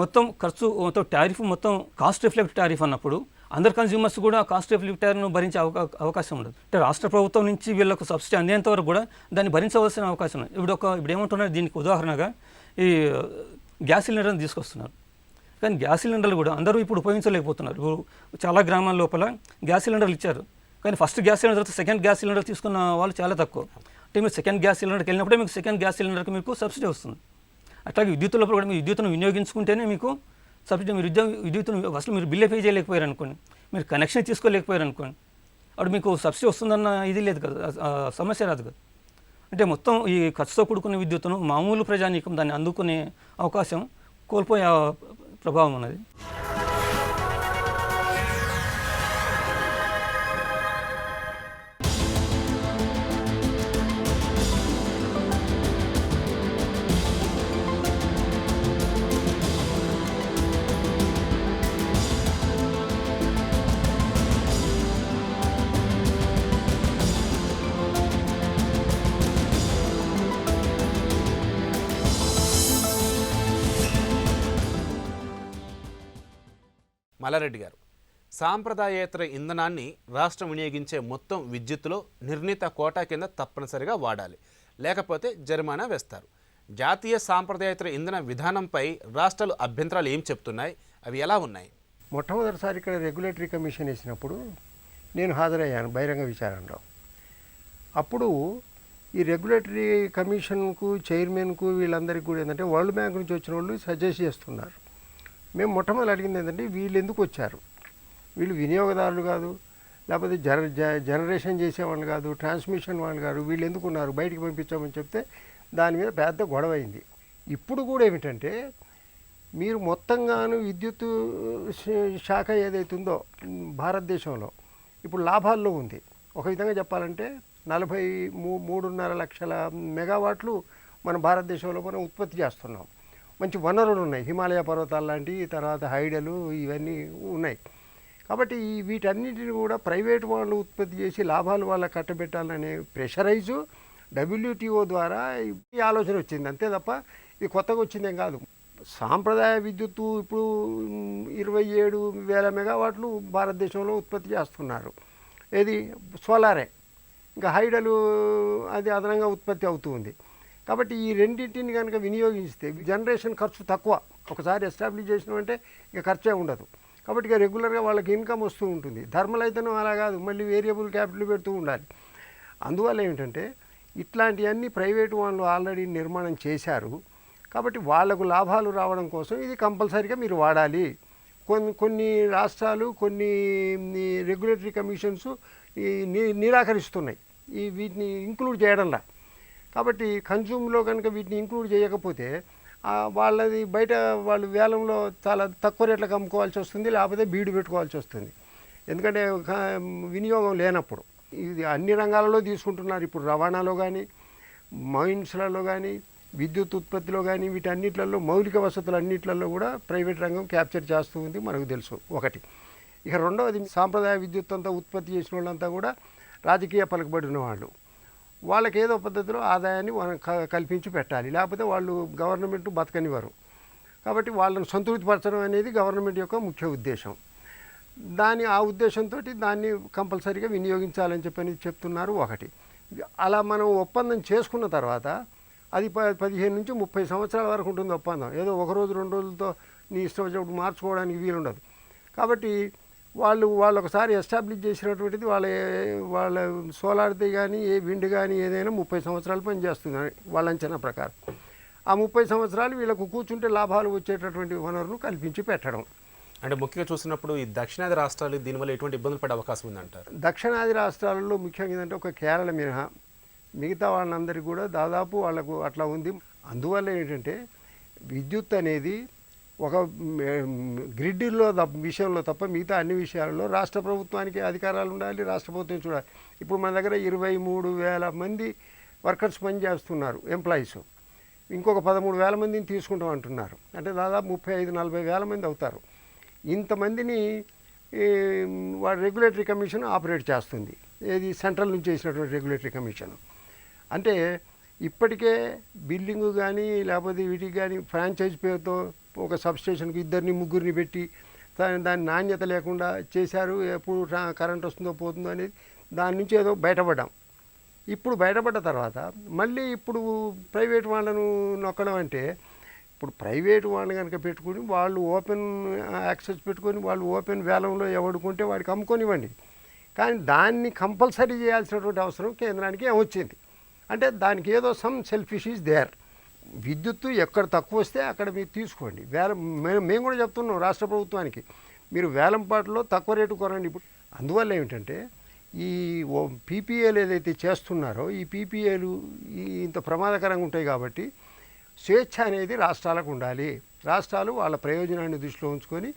మొత్తం ఖర్చు మొత్తం టారిఫ్ మొత్తం కాస్ట్ రిఫ్లెక్ట్ టారిఫ్ అన్నప్పుడు అందరు కన్జ్యూమర్స్ కూడా కాస్ట్ రిఫ్లెక్ట్ టారిఫ్ను భరించే అవకాశం ఉండదు. అంటే రాష్ట్ర ప్రభుత్వం నుంచి వీళ్ళకు సబ్సిడీ అందేంత వరకు కూడా దాన్ని భరించవలసిన అవకాశం ఉంది. ఇప్పుడు ఏమంటున్నారు, దీనికి ఉదాహరణగా ఈ గ్యాస్ సిలిండర్ని తీసుకొస్తున్నారు. కానీ గ్యాస్ సిలిండర్లు కూడా అందరూ ఇప్పుడు ఉపయోగించలేకపోతున్నారు. ఇప్పుడు చాలా గ్రామాల లోపల గ్యాస్ సిలిండర్లు ఇచ్చారు, కానీ ఫస్ట్ గ్యాస్ సిలిండర్ తర్వాత సెకండ్ గ్యాస్ సిలిండర్ తీసుకున్న వాళ్ళు చాలా తక్కువ. అంటే మీరు సెకండ్ గ్యాస్ సిలిండర్కి వెళ్ళినప్పుడే మీకు సెకండ్ గ్యాస్ సిలిండర్కి మీకు సబ్సిడీ వస్తుంది. అట్లాగే విద్యుత్ లోపల కూడా మీరు విద్యుత్తును వినియోగించుకుంటేనే మీకు సబ్సిడీ. మీరు విద్యుత్తును అసలు మీరు బిల్లే పే చేయలేకపోయారు అనుకోండి, మీరు కనెక్షన్ తీసుకోలేకపోయారు అనుకోండి, అప్పుడు మీకు సబ్సిడీ వస్తుందన్న ఇది లేదు కదా, సమస్య రాదు కదా. అంటే మొత్తం ఈ ఖర్చుతో కూడుకున్న విద్యుత్తును మామూలు ప్రజానీకం దాన్ని అందుకునే అవకాశం కోల్పోయే ప్రభావం ఉన్నది. మల్లారెడ్డి గారు, సాంప్రదాయేతర ఇంధనాన్ని రాష్ట్రం వినియోగించే మొత్తం విద్యుత్తులో నిర్ణీత కోటా కింద తప్పనిసరిగా వాడాలి, లేకపోతే జరిమానా వేస్తారు. జాతీయ సాంప్రదాయేతర ఇంధన విధానంపై రాష్ట్రాలు అభ్యంతరాలు ఏం చెప్తున్నాయి, అవి ఎలా ఉన్నాయి? మొట్టమొదటిసారి ఇక్కడ రెగ్యులేటరీ కమిషన్ వేసినప్పుడు నేను హాజరయ్యాను బహిరంగ విచారణలో. అప్పుడు ఈ రెగ్యులేటరీ కమిషన్కు చైర్మన్కు వీళ్ళందరికీ కూడా ఏంటంటే వరల్డ్ బ్యాంక్ నుంచి వచ్చిన వాళ్ళు సజెస్ట్ చేస్తున్నారు. మేము మొట్టమొదటి అడిగింది ఏంటంటే వీళ్ళు ఎందుకు వచ్చారు, వీళ్ళు వినియోగదారులు కాదు, లేకపోతే జనరేషన్ చేసేవాళ్ళు కాదు, ట్రాన్స్మిషన్ వాళ్ళు కాదు, వీళ్ళు ఎందుకు ఉన్నారు, బయటికి పంపించామని చెప్తే దాని మీద పెద్ద గొడవ అయింది. ఇప్పుడు కూడా ఏమిటంటే మీరు మొత్తంగాను విద్యుత్ శాఖ ఏదైతుందో భారతదేశంలో ఇప్పుడు లాభాల్లో ఉంది. ఒక విధంగా చెప్పాలంటే 43.5 లక్షల మెగావాట్లు మన భారతదేశంలో మనం ఉత్పత్తి చేస్తున్నాం. మంచి వనరులు ఉన్నాయి, హిమాలయ పర్వతాలు లాంటివి, తర్వాత హైడలు ఇవన్నీ ఉన్నాయి. కాబట్టి వీటన్నిటిని కూడా ప్రైవేట్ వాళ్ళు ఉత్పత్తి చేసి లాభాలు వాళ్ళ కట్టబెట్టాలనే ప్రెషరైజు WTO ద్వారా ఈ ఆలోచన వచ్చింది, అంతే తప్ప ఇది కొత్తగా వచ్చిందేం కాదు. సాంప్రదాయ విద్యుత్తు ఇప్పుడు 27,000 మెగావాట్లు భారతదేశంలో ఉత్పత్తి చేస్తున్నారు. ఏది సోలారే, ఇంకా హైడలు అది అదనంగా ఉత్పత్తి అవుతూ ఉంది. కాబట్టి ఈ రెండింటిని కనుక వినియోగిస్తే జనరేషన్ ఖర్చు తక్కువ, ఒకసారి ఎస్టాబ్లిష్ చేసినామంటే ఇక ఖర్చే ఉండదు. కాబట్టి ఇక రెగ్యులర్గా వాళ్ళకి ఇన్కమ్ వస్తూ ఉంటుంది. ధర్మల్ అయితేనూ అలా కాదు, మళ్ళీ వేరియబుల్ క్యాపిటల్ పెడుతూ ఉండాలి. అందువల్ల ఏమిటంటే ఇట్లాంటివన్నీ ప్రైవేటు వాళ్ళు ఆల్రెడీ నిర్మాణం చేశారు. కాబట్టి వాళ్లకు లాభాలు రావడం కోసం ఇది కంపల్సరీగా మీరు వాడాలి. కొన్ని రాష్ట్రాలు, కొన్ని రెగ్యులేటరీ కమిషన్స్ నిరాకరిస్తున్నాయి వీటిని ఇంక్లూడ్ చేయడంలా. కాబట్టి కన్జ్యూమ్లో కనుక వీటిని ఇంక్లూడ్ చేయకపోతే వాళ్ళది బయట వాళ్ళు వేలంలో చాలా తక్కువ రేట్లకు అమ్ముకోవాల్సి వస్తుంది, లేకపోతే బీడు పెట్టుకోవాల్సి వస్తుంది. ఎందుకంటే వినియోగం లేనప్పుడు. ఇది అన్ని రంగాలలో తీసుకుంటున్నారు. ఇప్పుడు రవాణాలో కానీ, మైన్స్లలో కానీ, విద్యుత్ ఉత్పత్తిలో కానీ, వీటన్నిట్లలో మౌలిక వసతులు అన్నిట్లలో కూడా ప్రైవేట్ రంగం క్యాప్చర్ చేస్తూ ఉంది, మనకు తెలుసు ఒకటి. ఇక రెండవది, సాంప్రదాయ విద్యుత్ అంతా ఉత్పత్తి చేసిన వాళ్ళంతా కూడా రాజకీయ పలుకుబడిన వాళ్ళు. వాళ్ళకి ఏదో పద్ధతిలో ఆదాయాన్ని మనం కల్పించి పెట్టాలి, లేకపోతే వాళ్ళు గవర్నమెంట్ బతకనివ్వరు. కాబట్టి వాళ్ళని సంతృప్తిపరచడం అనేది గవర్నమెంట్ యొక్క ముఖ్య ఉద్దేశం. ఆ ఉద్దేశంతో దాన్ని కంపల్సరీగా వినియోగించాలని చెప్పని చెప్తున్నారు ఒకటి. అలా మనం ఒప్పందం చేసుకున్న తర్వాత అది 15 నుంచి 30 సంవత్సరాల వరకు ఉంటుంది ఒప్పందం. ఏదో ఒక రోజు 2 రోజులతో నీ ఇష్టం వచ్చినప్పుడు మార్చుకోవడానికి వీలుండదు. కాబట్టి వాళ్ళు ఒకసారి ఎస్టాబ్లిష్ చేసినటువంటిది వాళ్ళ సోలార్ది కానీ, విండ్ కానీ ఏదైనా 30 సంవత్సరాలు పనిచేస్తుంది వాళ్ళ అంచనా ప్రకారం. ఆ 30 సంవత్సరాలు వీళ్ళకు కూర్చుంటే లాభాలు వచ్చేటటువంటి వనరులు కల్పించి పెట్టడం. అంటే ముఖ్యంగా చూసినప్పుడు ఈ దక్షిణాది రాష్ట్రాలు దీనివల్ల ఎటువంటి ఇబ్బందులు పడే అవకాశం ఉందంటారు? దక్షిణాది రాష్ట్రాలలో ముఖ్యంగా ఏంటంటే ఒక కేరళ మినహా మిగతా వాళ్ళందరికీ కూడా దాదాపు వాళ్ళకు అట్లా ఉంది. అందువల్ల ఏంటంటే విద్యుత్ అనేది ఒక గ్రిడ్లో విషయంలో తప్ప మిగతా అన్ని విషయాలలో రాష్ట్ర ప్రభుత్వానికి అధికారాలు ఉండాలి, రాష్ట్ర ప్రభుత్వం చూడాలి. ఇప్పుడు మన దగ్గర 23,000 మంది వర్కర్స్ పనిచేస్తున్నారు, ఎంప్లాయీస్. ఇంకొక 13,000 మందిని తీసుకుంటాం అంటున్నారు. అంటే దాదాపు 35,000-40,000 మంది అవుతారు. ఇంతమందిని వాడు రెగ్యులేటరీ కమిషన్ ఆపరేట్ చేస్తుంది. ఏది సెంట్రల్ నుంచి చేసినటువంటి రెగ్యులేటరీ కమిషన్. అంటే ఇప్పటికే బిల్డింగు కానీ లేకపోతే వీటికి కానీ ఫ్రాంచైజ్ పేరుతో ఒక సబ్స్టేషన్కి 2-3 పెట్టి దాని నాణ్యత లేకుండా చేశారు. ఎప్పుడు కరెంట్ వస్తుందో పోతుందో అనేది దాని నుంచి ఏదో బయటపడ్డాం. ఇప్పుడు బయటపడ్డ తర్వాత మళ్ళీ ఇప్పుడు ప్రైవేట్ వాళ్ళను నొక్కడం అంటే, ఇప్పుడు ప్రైవేటు వాళ్ళని కనుక పెట్టుకుని వాళ్ళు ఓపెన్ యాక్సెస్ పెట్టుకొని వాళ్ళు ఓపెన్ వేలంలో ఎవడుకుంటే వాడికి అమ్ముకొనివ్వండి. కానీ దాన్ని కంపల్సరీ చేయాల్సినటువంటి అవసరం కేంద్రానికి ఏమొచ్చింది అంటే, దానికి ఏదో సమ్ సెల్ఫిష్ ఈజ్ దేర్. విద్యుత్తు ఎక్కడ తక్కువ వస్తే అక్కడ మీరు తీసుకోండి. మేము కూడా చెప్తున్నాం రాష్ట్ర ప్రభుత్వానికి, మీరు వేలంపాటలో తక్కువ రేటు కొనండి. ఇప్పుడు అందువల్ల ఏమిటంటే ఈ పీపీఏలు ఏదైతే చేస్తున్నారో ఈ పీపీఏలు ఇంత ప్రమాదకరంగా ఉంటాయి. కాబట్టి స్వేచ్ఛ అనేది రాష్ట్రాలకు ఉండాలి. రాష్ట్రాలు వాళ్ళ ప్రయోజనాన్ని దృష్టిలో ఉంచుకొని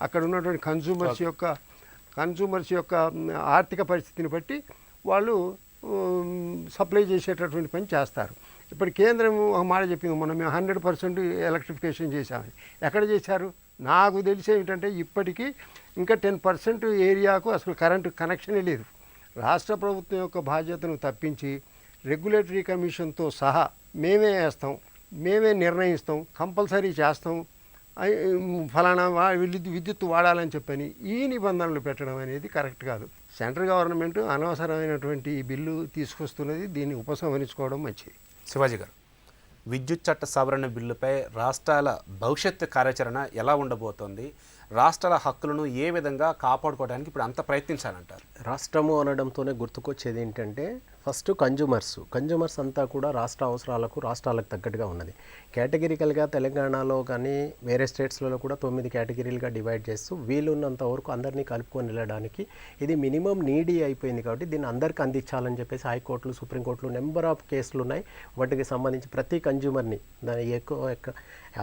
అక్కడ ఉన్నటువంటి కన్జ్యూమర్స్ యొక్క ఆర్థిక పరిస్థితిని బట్టి వాళ్ళు సప్లై చేసేటటువంటి పని చేస్తారు. ఇప్పుడు కేంద్రం ఒక మాట చెప్పింది, మనం 100% ఎలక్ట్రిఫికేషన్ చేశామని. ఎక్కడ చేశారు? నాకు తెలిసి ఏమిటంటే ఇప్పటికీ ఇంకా 10% ఏరియాకు అసలు కరెంటు కనెక్షనే లేదు. రాష్ట్ర ప్రభుత్వం యొక్క బాధ్యతను తప్పించి రెగ్యులేటరీ కమిషన్తో సహా మేమే వేస్తాం, మేమే నిర్ణయిస్తాం, కంపల్సరీ చేస్తాం, ఫలానా విద్యుత్తు వాడాలని చెప్పని ఈ నిబంధనలు పెట్టడం అనేది కరెక్ట్ కాదు. సెంట్రల్ గవర్నమెంట్ అనవసరమైనటువంటి ఈ బిల్లు తీసుకొస్తున్నది, దీన్ని ఉపసంహరించుకోవడం మంచిది. శివాజీ గారు, విద్యుత్ చట్ట సవరణ బిల్లుపై రాష్ట్రాల భవిష్యత్తు కార్యాచరణ ఎలా ఉండబోతోంది? రాష్ట్రాల హక్కులను ఏ విధంగా కాపాడుకోవడానికి ఇప్పుడు అంత ప్రయత్నించాలంటారు? రాష్ట్రము అనడంతోనే గుర్తుకొచ్చేది ఏంటంటే ఫస్ట్ కన్జ్యూమర్స్ అంతా కూడా రాష్ట్ర అవసరాలకు రాష్ట్రాలకు తగ్గట్టుగా ఉన్నది. కేటగిరికల్గా తెలంగాణలో కానీ వేరే స్టేట్స్లలో కూడా 9 కేటగిరీలుగా డివైడ్ చేస్తూ వీలున్నంత వరకు అందరినీ కలుపుకొని వెళ్ళడానికి ఇది మినిమం నీడీ అయిపోయింది. కాబట్టి దీన్ని అందరికీ అందించాలని చెప్పేసి హైకోర్టులు, సుప్రీంకోర్టులు నెంబర్ ఆఫ్ కేసులు ఉన్నాయి. వాటికి సంబంధించి ప్రతి కన్జ్యూమర్ని దాని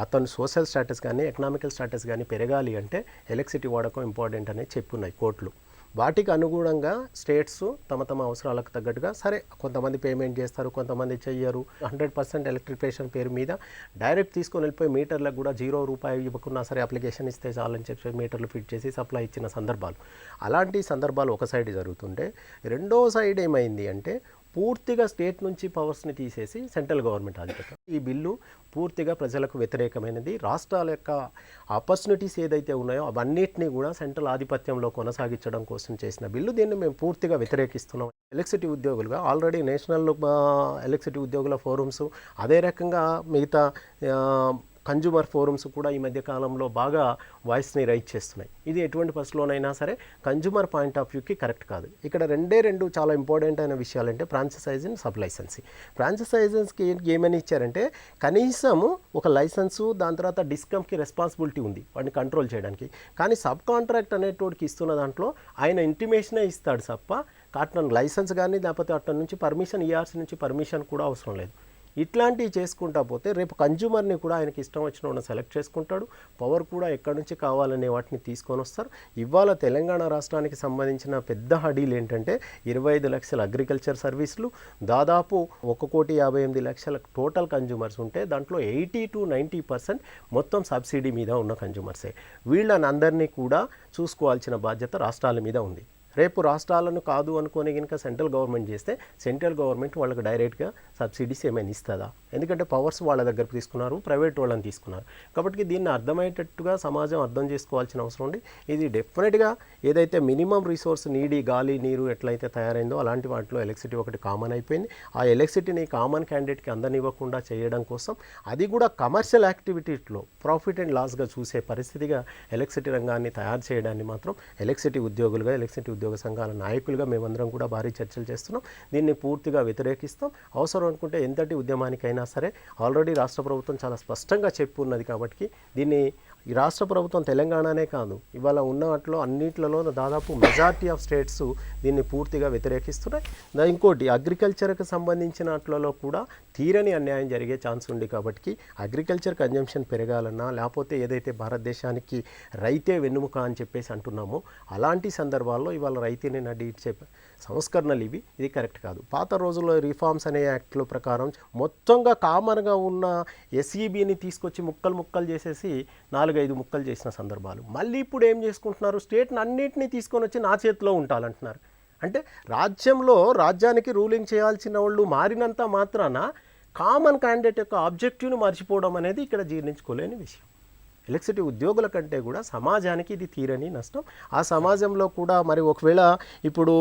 అతను సోషల్ స్టేటస్ కానీ ఎకనామికల్ స్టేటస్ కానీ పెరగాలి అంటే ఎలక్ట్రిసిటీ వాడకం ఇంపార్టెంట్ అనేది చెప్పున్నాయి కోర్టులు. వాటికి అనుగుణంగా స్టేట్స్ తమ అవసరాలకు తగ్గట్టుగా సరే కొంతమంది పేమెంట్ చేస్తారు, కొంతమంది చెయ్యరు. 100% ఎలక్ట్రిఫికేషన్ పేరు మీద డైరెక్ట్ తీసుకొని వెళ్ళిపోయి మీటర్లకు కూడా ₹0 ఇవ్వకున్నా సరే అప్లికేషన్ ఇస్తే చాలని చెప్పి మీటర్లు ఫిట్ చేసి సప్లై ఇచ్చిన సందర్భాలు, అలాంటి సందర్భాలు ఒక సైడ్ జరుగుతుంటే, రెండో సైడ్ ఏమైంది అంటే పూర్తిగా స్టేట్ నుంచి పవర్స్ని తీసేసి సెంట్రల్ గవర్నమెంట్ ఆధిపత్యం. ఈ బిల్లు పూర్తిగా ప్రజలకు వ్యతిరేకమైనది. రాష్ట్రాల యొక్క ఆపర్చునిటీస్ ఏదైతే ఉన్నాయో అవన్నిటినీ కూడా సెంట్రల్ ఆధిపత్యంలో కొనసాగించడం కోసం చేసిన బిల్లు. దీన్ని మేము పూర్తిగా వ్యతిరేకిస్తున్నాం. ఎలక్ట్రిసిటీ ఉద్యోగులుగా ఆల్రెడీ నేషనల్ ఎలక్ట్రిసిటీ ఉద్యోగుల ఫోరమ్స్, అదే రకంగా మిగతా కన్జ్యూమర్ ఫోరమ్స్ కూడా ఈ మధ్య కాలంలో బాగా వాయిస్ని రైజ్ చేస్తున్నాయి. ఇది ఎటువంటి పరిస్థితిలోనైనా సరే కన్జ్యూమర్ పాయింట్ ఆఫ్ వ్యూకి కరెక్ట్ కాదు. ఇక్కడ రెండు చాలా ఇంపార్టెంట్ అయిన విషయాలంటే ఫ్రాంచైజ్ అండ్ సబ్ లైసెన్సింగ్. ఫ్రాంచైజెస్కి ఏమని ఇచ్చారంటే కనీసము ఒక లైసెన్సు, దాని తర్వాత డిస్కమ్కి రెస్పాన్సిబిలిటీ ఉంది వాడిని కంట్రోల్ చేయడానికి. కానీ సబ్ కాంట్రాక్ట్ అనేటోడికి ఇస్తున్న దాంట్లో ఆయన ఇంటిమేషనే ఇస్తాడు తప్ప అట్లా లైసెన్స్ కానీ లేకపోతే అట్లా నుంచి పర్మిషన్, ఈఆర్సీ నుంచి పర్మిషన్ కూడా అవసరం లేదు. ఇట్లాంటివి చేసుకుంటా పోతే రేపు కన్జ్యూమర్ని కూడా ఆయనకి ఇష్టం వచ్చిన వాడిని సెలెక్ట్ చేసుకుంటాడు. పవర్ కూడా ఎక్కడి నుంచి కావాలనే వాటిని తీసుకొని వస్తారు. ఇవాళ తెలంగాణ రాష్ట్రానికి సంబంధించిన పెద్ద హడీలు ఏంటంటే 25 లక్షల అగ్రికల్చర్ సర్వీసులు, దాదాపు 1,58,00,000 టోటల్ కన్జ్యూమర్స్ ఉంటే దాంట్లో 80 to 90% మొత్తం సబ్సిడీ మీద ఉన్న కన్జ్యూమర్సే. వీళ్ళని అందరినీ కూడా చూసుకోవాల్సిన బాధ్యత రాష్ట్రాల మీద ఉంది. రేపు రాష్ట్రాలను కాదు అనుకొని కనుక సెంట్రల్ గవర్నమెంట్ చేస్తే సెంట్రల్ గవర్నమెంట్ వాళ్ళకి డైరెక్ట్గా సబ్సిడీస్ ఏమైనా ఇస్తుందా? ఎందుకంటే పవర్స్ వాళ్ళ దగ్గర తీసుకున్నారు, ప్రైవేట్ వాళ్ళని తీసుకున్నారు. కాబట్టి దీన్ని అర్థమయ్యేటట్టుగా సమాజం అర్థం చేసుకోవాల్సిన అవసరం ఉంది. ఇది డెఫినెట్గా ఏదైతే మినిమం రిసోర్స్ నీడి, గాలి, నీరు ఎట్లయితే తయారైందో అలాంటి వాటిలో ఎలక్ట్రిసిటీ ఒకటి కామన్ అయిపోయింది. ఆ ఎలక్ట్రిసిటీని కామన్ క్యాండిడేట్కి అందనివ్వకుండా చేయడం కోసం అది కూడా కమర్షియల్ యాక్టివిటీస్లో ప్రాఫిట్ అండ్ లాస్గా చూసే పరిస్థితిగా ఎలక్ట్రిసిటీ రంగాన్ని తయారు చేయడాన్ని మాత్రం ఎలక్ట్రిసిటీ ఉద్యోగులుగా, ఎలక్ట్రిసిటీ ఉద్యోగ సంఘాల నాయకులుగా మేమందరం కూడా భారీ చర్చలు చేస్తున్నాం. దీన్ని పూర్తిగా వ్యతిరేకిస్తాం. అవసరం అనుకుంటే ఎంతటి ఉద్యమానికైనా సరే ఆల్రెడీ రాష్ట్ర ప్రభుత్వం చాలా స్పష్టంగా చెప్పున్నది. కాబట్టి దీన్ని ఈ రాష్ట్ర ప్రభుత్వం తెలంగాణనే కాదు, ఇవాళ ఉన్న వాటిలో అన్నిట్లలో దాదాపు మెజారిటీ ఆఫ్ స్టేట్స్ దీన్ని పూర్తిగా వ్యతిరేకిస్తున్నాయి. ఇంకోటి అగ్రికల్చర్కి సంబంధించిన వాటిలో కూడా తీరని అన్యాయం జరిగే ఛాన్స్ ఉంది. కాబట్టి అగ్రికల్చర్ కన్జంప్షన్ పెరగాలన్నా లేకపోతే ఏదైతే భారతదేశానికి రైతే వెన్నుముక అని చెప్పేసి అంటున్నామో అలాంటి సందర్భాల్లో ఇవాళ రైతుని నడిచే సంస్కరణలు ఇది కరెక్ట్ కాదు. పాత రోజుల్లో రిఫార్మ్స్ అనే యాక్ట్లో ప్రకారం మొత్తంగా కామన్గా ఉన్న ఎస్ఈబిని తీసుకొచ్చి ముక్కలు చేసేసి 4-5 ముక్కలు చేసిన సందర్భాలు. మళ్ళీ ఇప్పుడు ఏం చేసుకుంటున్నారు, స్టేట్ని అన్నింటినీ తీసుకొని వచ్చి నా చేతిలో ఉండాలంటున్నారు. అంటే రాజ్యానికి రూలింగ్ చేయాల్సిన వాళ్ళు మారినంత మాత్రాన కామన్ క్యాండిడేట్ యొక్క ఆబ్జెక్టివ్ను మర్చిపోవడం అనేది ఇక్కడ జీర్ణించుకోలేని విషయం. ఎలక్ట్రిసిటీ ఉద్యోగుల కంటే కూడా సమాజానికి ఇది తీరని నష్టం. ఆ సమాజంలో కూడా మరి ఒకవేళ ఇప్పుడు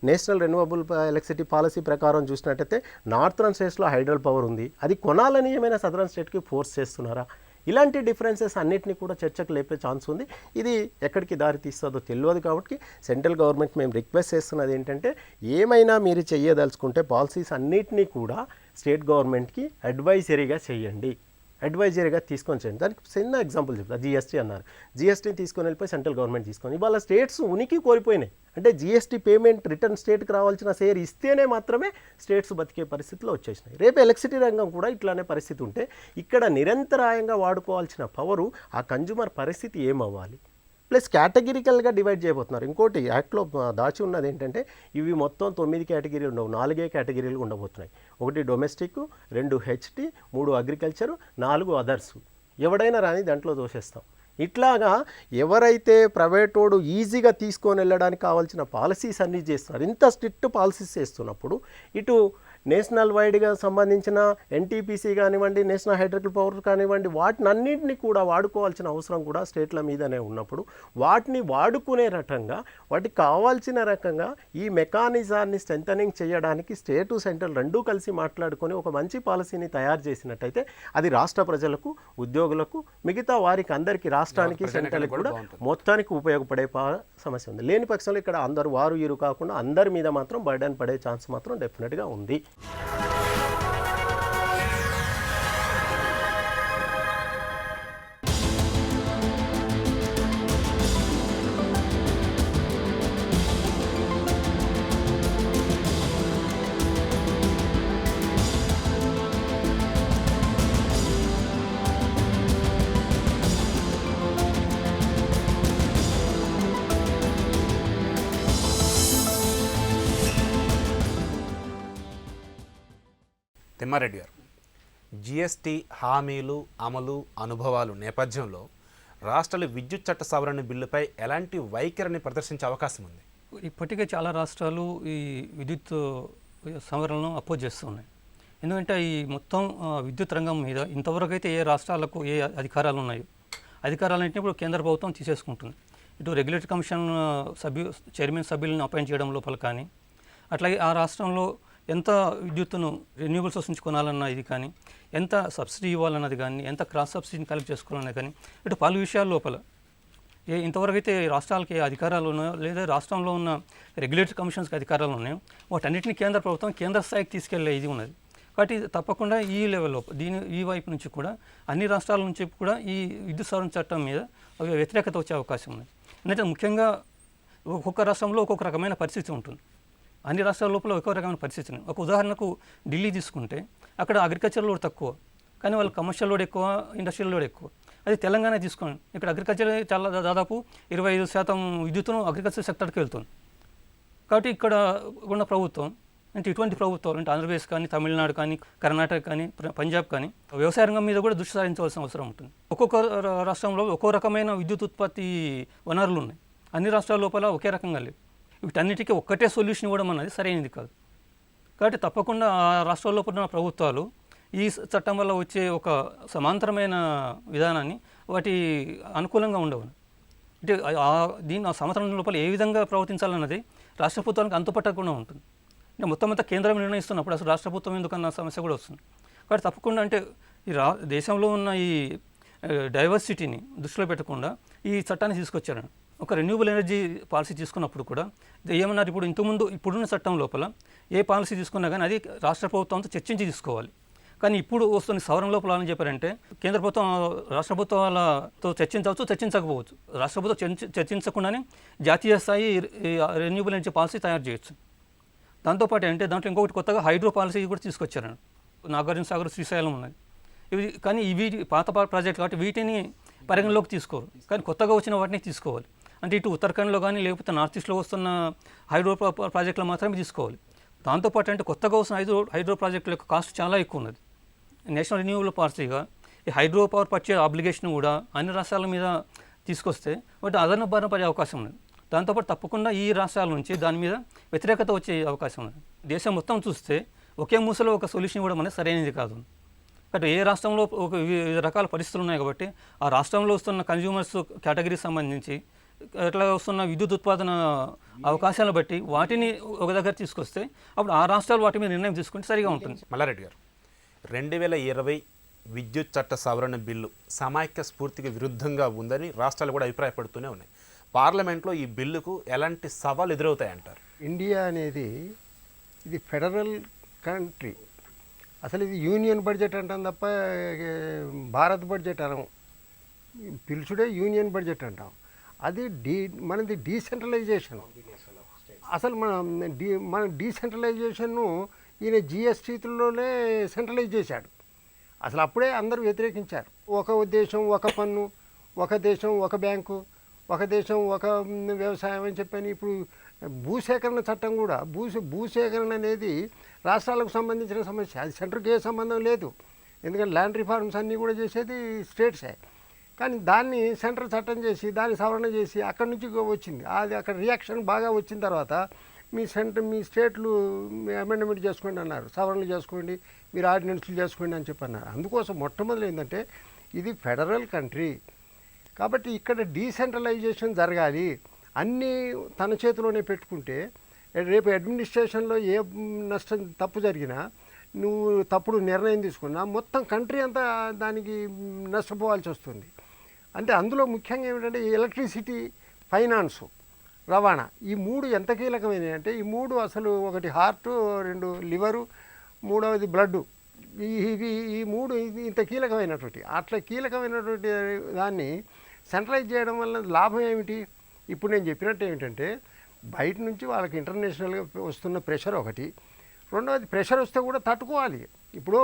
నేషనల్ రెన్యూవబుల్ ఎలక్ట్రిసిటీ పాలసీ ప్రకారం చూసినట్టయితే నార్థరన్ స్టేట్స్లో హైడ్రల్ పవర్ ఉంది, అది కొనాలని ఏమైనా సదరన్ స్టేట్కి ఫోర్స్ చేస్తున్నారా? ఇలాంటి డిఫరెన్సెస్ అన్నిటినీ కూడా చర్చకు లేపే ఛాన్స్ ఉంది. ఇది ఎక్కడికి దారి తీస్తుందో తెలియదు. కాబట్టి సెంట్రల్ గవర్నమెంట్ మేము రిక్వెస్ట్ చేస్తున్నది ఏంటంటే ఏమైనా మీరు చేయదలుచుకుంటే పాలసీస్ అన్నిటినీ కూడా స్టేట్ గవర్నమెంట్కి అడ్వైజరీగా చేయండి, అడ్వైజరీగా తీసుకొని చేయండి. దానికి చిన్న ఎగ్జాంపుల్ చెప్తా. జిఎస్టీ అన్నారు, జిఎస్టీని తీసుకొని వెళ్ళిపోయి సెంట్రల్ గవర్నమెంట్ తీసుకొని ఇవాళ స్టేట్స్ ఉనికి కోల్పోయినాయి. అంటే జిఎస్టీ పేమెంట్ రిటర్న్ స్టేట్కి రావాల్సిన షేర్ ఇస్తేనే మాత్రమే స్టేట్స్ బతికే పరిస్థితిలో వచ్చేసినాయి. రేపు ఎలక్ట్రిసిటీ రంగం కూడా ఇట్లానే పరిస్థితి ఉంటే ఇక్కడ నిరంతరాయంగా వాడుకోవాల్సిన పవరు ఆ కన్జ్యూమర్ పరిస్థితి ఏమవ్వాలి? ప్లస్ కేటగిరికల్గా డివైడ్ చేయబోతున్నారు. ఇంకోటి యాక్ట్లో దాచి ఉన్నది ఏంటంటే ఇవి మొత్తం 9 కేటగిరీలు ఉండవు, 4 కేటగిరీలు ఉండబోతున్నాయి. 1 డొమెస్టిక్, 2 హెచ్టీ, 3 అగ్రికల్చరు, 4 అదర్స్. ఎవడైనా రాని దాంట్లో దోషేస్తాం. ఇట్లాగా ఎవరైతే ప్రైవేటోడు ఈజీగా తీసుకొని వెళ్ళడానికి కావాల్సిన పాలసీస్ అన్నీ చేస్తున్నారు. ఇంత స్ట్రిక్ట్ పాలసీస్ చేస్తున్నప్పుడు ఇటు నేషనల్ వైడ్గా సంబంధించిన ఎన్టీపీసీ కానివ్వండి, నేషనల్ హైడ్రికల్ పవర్ కానివ్వండి, వాటిని అన్నింటినీ కూడా వాడుకోవాల్సిన అవసరం కూడా స్టేట్ల మీదనే ఉన్నప్పుడు వాటిని వాడుకునే రకంగా వాటికి కావాల్సిన రకంగా ఈ మెకానిజాన్ని స్ట్రెంథనింగ్ చేయడానికి స్టేటు సెంట్రల్ రెండూ కలిసి మాట్లాడుకొని ఒక మంచి పాలసీని తయారు చేసినట్టయితే అది రాష్ట్ర ప్రజలకు, ఉద్యోగులకు, మిగతా వారికి అందరికీ రాష్ట్రానికి, సెంట్రల్కి కూడా మొత్తానికి ఉపయోగపడే సమస్య ఉంది. లేని పక్షంలో ఇక్కడ అందరూ వారు వీరు కాకుండా అందరి మీద మాత్రం బర్డెన్ పడే ఛాన్స్ మాత్రం డెఫినెట్గా ఉంది. తిమ్మారెడ్డి గారు, జిఎస్టీ హామీలు, అమలు, అనుభవాలు నేపథ్యంలో రాష్ట్రాలు విద్యుత్ చట్ట సవరణ బిల్లుపై ఎలాంటి వైఖరిని ప్రదర్శించే అవకాశం ఉంది? ఇప్పటికే చాలా రాష్ట్రాలు ఈ విద్యుత్ సవరణను అపోజ్ చేస్తున్నాయి. ఎందుకంటే ఈ మొత్తం విద్యుత్ రంగం మీద ఇంతవరకు అయితే ఏ రాష్ట్రాలకు ఏ అధికారాలు ఉన్నాయో అధికారాలన్నింటినీ ఇప్పుడు కేంద్ర ప్రభుత్వం తీసేసుకుంటుంది. ఇటు రెగ్యులేటరీ కమిషన్ చైర్మన్ సభ్యులను అపాయింట్ చేయడం లోపల కానీ, అట్లాగే ఆ రాష్ట్రంలో ఎంత విద్యుత్తును రెన్యూబుల్ సోర్స్ నుంచి కొనాలన్న ఇది కానీ, ఎంత సబ్సిడీ ఇవ్వాలన్నది కానీ, ఎంత క్రాస్ సబ్సిడీని కలెక్ట్ చేసుకోవాలన్నది కానీ, ఇటు పలు విషయాల లోపల ఇంతవరకు అయితే రాష్ట్రాలకి అధికారాలు ఉన్నాయో లేదా రాష్ట్రంలో ఉన్న రెగ్యులేటరీ కమిషన్స్కి అధికారాలు ఉన్నాయో వాటన్నిటిని కేంద్ర ప్రభుత్వం కేంద్ర స్థాయికి తీసుకెళ్లే ఇది ఉన్నది. కాబట్టి తప్పకుండా ఈ లెవెల్లో ఈ వైపు నుంచి కూడా అన్ని రాష్ట్రాల నుంచి కూడా ఈ విద్యుత్ సవరణ చట్టం మీద వ్యతిరేకత వచ్చే అవకాశం ఉంది. ఎందుకంటే ముఖ్యంగా ఒక్కొక్క రాష్ట్రంలో ఒక్కొక్క రకమైన పరిస్థితి ఉంటుంది. అన్ని రాష్ట్రాల లోపల ఒక్కొక్క రకమైన పరిస్థితి ఉంది. ఒక ఉదాహరణకు ఢిల్లీ తీసుకుంటే అక్కడ అగ్రికల్చర్ లోడ్ తక్కువ, కానీ వాళ్ళు కమర్షియల్ లోడ్ ఎక్కువ, ఇండస్ట్రియల్ లోడ్ ఎక్కువ. అది తెలంగాణ తీసుకోండి, ఇక్కడ అగ్రికల్చర్ చాలా దాదాపు 25% విద్యుత్తును అగ్రికల్చర్ సెక్టర్కి వెళ్తుంది. కాబట్టి ఇక్కడ ఉన్న ప్రభుత్వం అంటే ఇటువంటి ప్రభుత్వాలు అంటే ఆంధ్రప్రదేశ్ కానీ, తమిళనాడు కానీ, కర్ణాటక కానీ, పంజాబ్ కానీ వ్యవసాయ రంగం మీద కూడా దృష్టి సారించవలసిన అవసరం ఉంటుంది. ఒక్కొక్క రాష్ట్రంలో ఒక్కో రకమైన విద్యుత్ ఉత్పత్తి వనరులు ఉన్నాయి. అన్ని రాష్ట్రాల లోపల ఒకే రకంగా లేవు. వీటన్నిటికీ ఒక్కటే సొల్యూషన్ ఇవ్వడం అన్నది సరైనది కాదు. కాబట్టి తప్పకుండా ఆ రాష్ట్రాల లోపల ఉన్న ప్రభుత్వాలు ఈ చట్టం వల్ల వచ్చే ఒక సమాంతరమైన విధానాన్ని వాటి అనుకూలంగా ఉండవు. అంటే దీన్ని ఆ సంవత్సరం లోపల ఏ విధంగా ప్రవర్తించాలన్నది రాష్ట్ర ప్రభుత్వానికి అంతుపట్టకుండా ఉంటుంది. అంటే మొత్తం అంతా కేంద్రం నిర్ణయిస్తున్నప్పుడు అసలు రాష్ట్ర ప్రభుత్వం ఎందుకన్న సమస్య కూడా వస్తుంది. కాబట్టి తప్పకుండా అంటే ఈ దేశంలో ఉన్న ఈ డైవర్సిటీని దృష్టిలో పెట్టకుండా ఈ చట్టాన్ని తీసుకొచ్చారు. ఒక రెన్యూబుల్ ఎనర్జీ పాలసీ తీసుకున్నప్పుడు కూడా ఏమన్నారు, ఇప్పుడున్న చట్టం లోపల ఏ పాలసీ తీసుకున్నా కానీ అది రాష్ట్ర ప్రభుత్వంతో చర్చించి తీసుకోవాలి. కానీ ఇప్పుడు వస్తున్న సవరణ లోపల అని చెప్పారంటే కేంద్ర ప్రభుత్వం రాష్ట్ర ప్రభుత్వాలతో చర్చించవచ్చు, చర్చించకపోవచ్చు. రాష్ట్ర ప్రభుత్వం చర్చించకుండానే జాతీయ స్థాయి రెన్యూబుల్ ఎనర్జీ పాలసీ తయారు చేయొచ్చు. దాంతోపాటు అంటే దాంట్లో ఇంకొకటి కొత్తగా హైడ్రో పాలసీ కూడా తీసుకొచ్చారండి. నాగార్జున సాగర్, శ్రీశైలం ఉన్నది ఇవి. కానీ ఇవి పాత ప్రాజెక్ట్ కాబట్టి వీటిని పరిగణలోకి తీసుకోరు, కానీ కొత్తగా వచ్చిన వాటిని తీసుకోవాలి. అంటే ఇటు ఉత్తరాఖండ్లో కానీ లేకపోతే నార్త్ ఈస్ట్లో వస్తున్న హైడ్రో ప్రాజెక్టులు మాత్రమే తీసుకోవాలి. దాంతోపాటు అంటే కొత్తగా వస్తున్న హైడ్రో ప్రాజెక్టుల యొక్క కాస్ట్ చాలా ఎక్కువ ఉన్నది. నేషనల్ రెన్యూవబుల్ పాలసీగా ఈ హైడ్రో పవర్ పర్చేజ్ ఆబ్లిగేషన్ కూడా అన్ని రాష్ట్రాల మీద తీసుకొస్తే వాటి అదనపు భారం పడే అవకాశం ఉన్నది. దాంతోపాటు తప్పకుండా ఈ రాష్ట్రాల నుంచి దాని మీద వ్యతిరేకత వచ్చే అవకాశం ఉన్నది. దేశం మొత్తం చూస్తే ఒకే మూసలో ఒక సొల్యూషన్ ఇవ్వడం అనేది సరైనది కాదు. కాబట్టి ఏ రాష్ట్రంలో ఒక వివిధ రకాల పరిస్థితులు ఉన్నాయి కాబట్టి ఆ రాష్ట్రంలో వస్తున్న కన్జ్యూమర్స్ కేటగిరీకి సంబంధించి ఎట్లా వస్తున్న విద్యుత్ ఉత్పాదన అవకాశాలను బట్టి వాటిని ఒక దగ్గర తీసుకొస్తే అప్పుడు ఆ రాష్ట్రాలు వాటి మీద నిర్ణయం తీసుకుంటే సరిగా ఉంటుంది. మల్లారెడ్డి గారు, 2020 విద్యుత్ చట్ట సవరణ బిల్లు సమాఖ్య స్ఫూర్తికి విరుద్ధంగా ఉందని రాష్ట్రాలు కూడా అభిప్రాయపడుతూనే ఉన్నాయి. పార్లమెంట్లో ఈ బిల్లుకు ఎలాంటి సవాళ్ళు ఎదురవుతాయంటారు? ఇండియా అనేది ఇది ఫెడరల్ కంట్రీ. అసలు ఇది యూనియన్ బడ్జెట్ అంటాం తప్ప భారత్ బడ్జెట్ అనం. పిలుచుడే యూనియన్ బడ్జెట్ అంటాం. అది మనది డీసెంట్రలైజేషన్. అసలు మన డీసెంట్రలైజేషన్ను ఈయన జిఎస్టీలోనే సెంట్రలైజ్ చేశాడు. అసలు అప్పుడే అందరూ వ్యతిరేకించారు. ఒక దేశం ఒక పన్ను, ఒక దేశం ఒక బ్యాంకు, ఒక దేశం ఒక వ్యవసాయం అని చెప్పని. ఇప్పుడు భూసేకరణ చట్టం కూడా భూసేకరణ అనేది రాష్ట్రాలకు సంబంధించిన సమస్య. అది సెంట్రల్కి ఏ సంబంధం లేదు. ఎందుకంటే ల్యాండ్ రిఫార్మ్స్ అన్నీ కూడా చేసేది స్టేట్సే. కానీ దాన్ని సెంట్రల్ చట్టం చేసి దాన్ని సవరణ చేసి అక్కడి నుంచి వచ్చింది. అది అక్కడ రియాక్షన్ బాగా వచ్చిన తర్వాత మీ స్టేట్లు అమెండ్మెంట్ చేసుకోండి అన్నారు, సవరణలు చేసుకోండి, మీరు ఆర్డినెన్స్లు చేసుకోండి అని చెప్పి అన్నారు. అందుకోసం మొట్టమొదటి ఏంటంటే ఇది ఫెడరల్ కంట్రీ కాబట్టి ఇక్కడ డీసెంట్రలైజేషన్ జరగాలి. అన్నీ తన చేతిలోనే పెట్టుకుంటే రేపు అడ్మినిస్ట్రేషన్లో ఏ నష్టం తప్పు జరిగినా, నువ్వు తప్పుడు నిర్ణయం తీసుకున్నా మొత్తం కంట్రీ అంతా దానికి నష్టపోవాల్సి వస్తుంది. అంటే అందులో ముఖ్యంగా ఏమిటంటే ఎలక్ట్రిసిటీ, ఫైనాన్సు, రవాణా, ఈ మూడు ఎంత కీలకమైనవి అంటే ఈ మూడు అసలు ఒకటి హార్టు, రెండు లివరు, మూడవది బ్లడ్. ఈ మూడు ఇంత కీలకమైనటువంటి అట్లా కీలకమైనటువంటి దాన్ని సెంట్రలైజ్ చేయడం వల్ల లాభం ఏమిటి? ఇప్పుడు నేను చెప్పినట్టు ఏమిటంటే బయట నుంచి వాళ్ళకి ఇంటర్నేషనల్గా వస్తున్న ప్రెషర్ ఒకటి, రెండవది ప్రెషర్ వస్తే కూడా తట్టుకోవాలి. ఇప్పుడు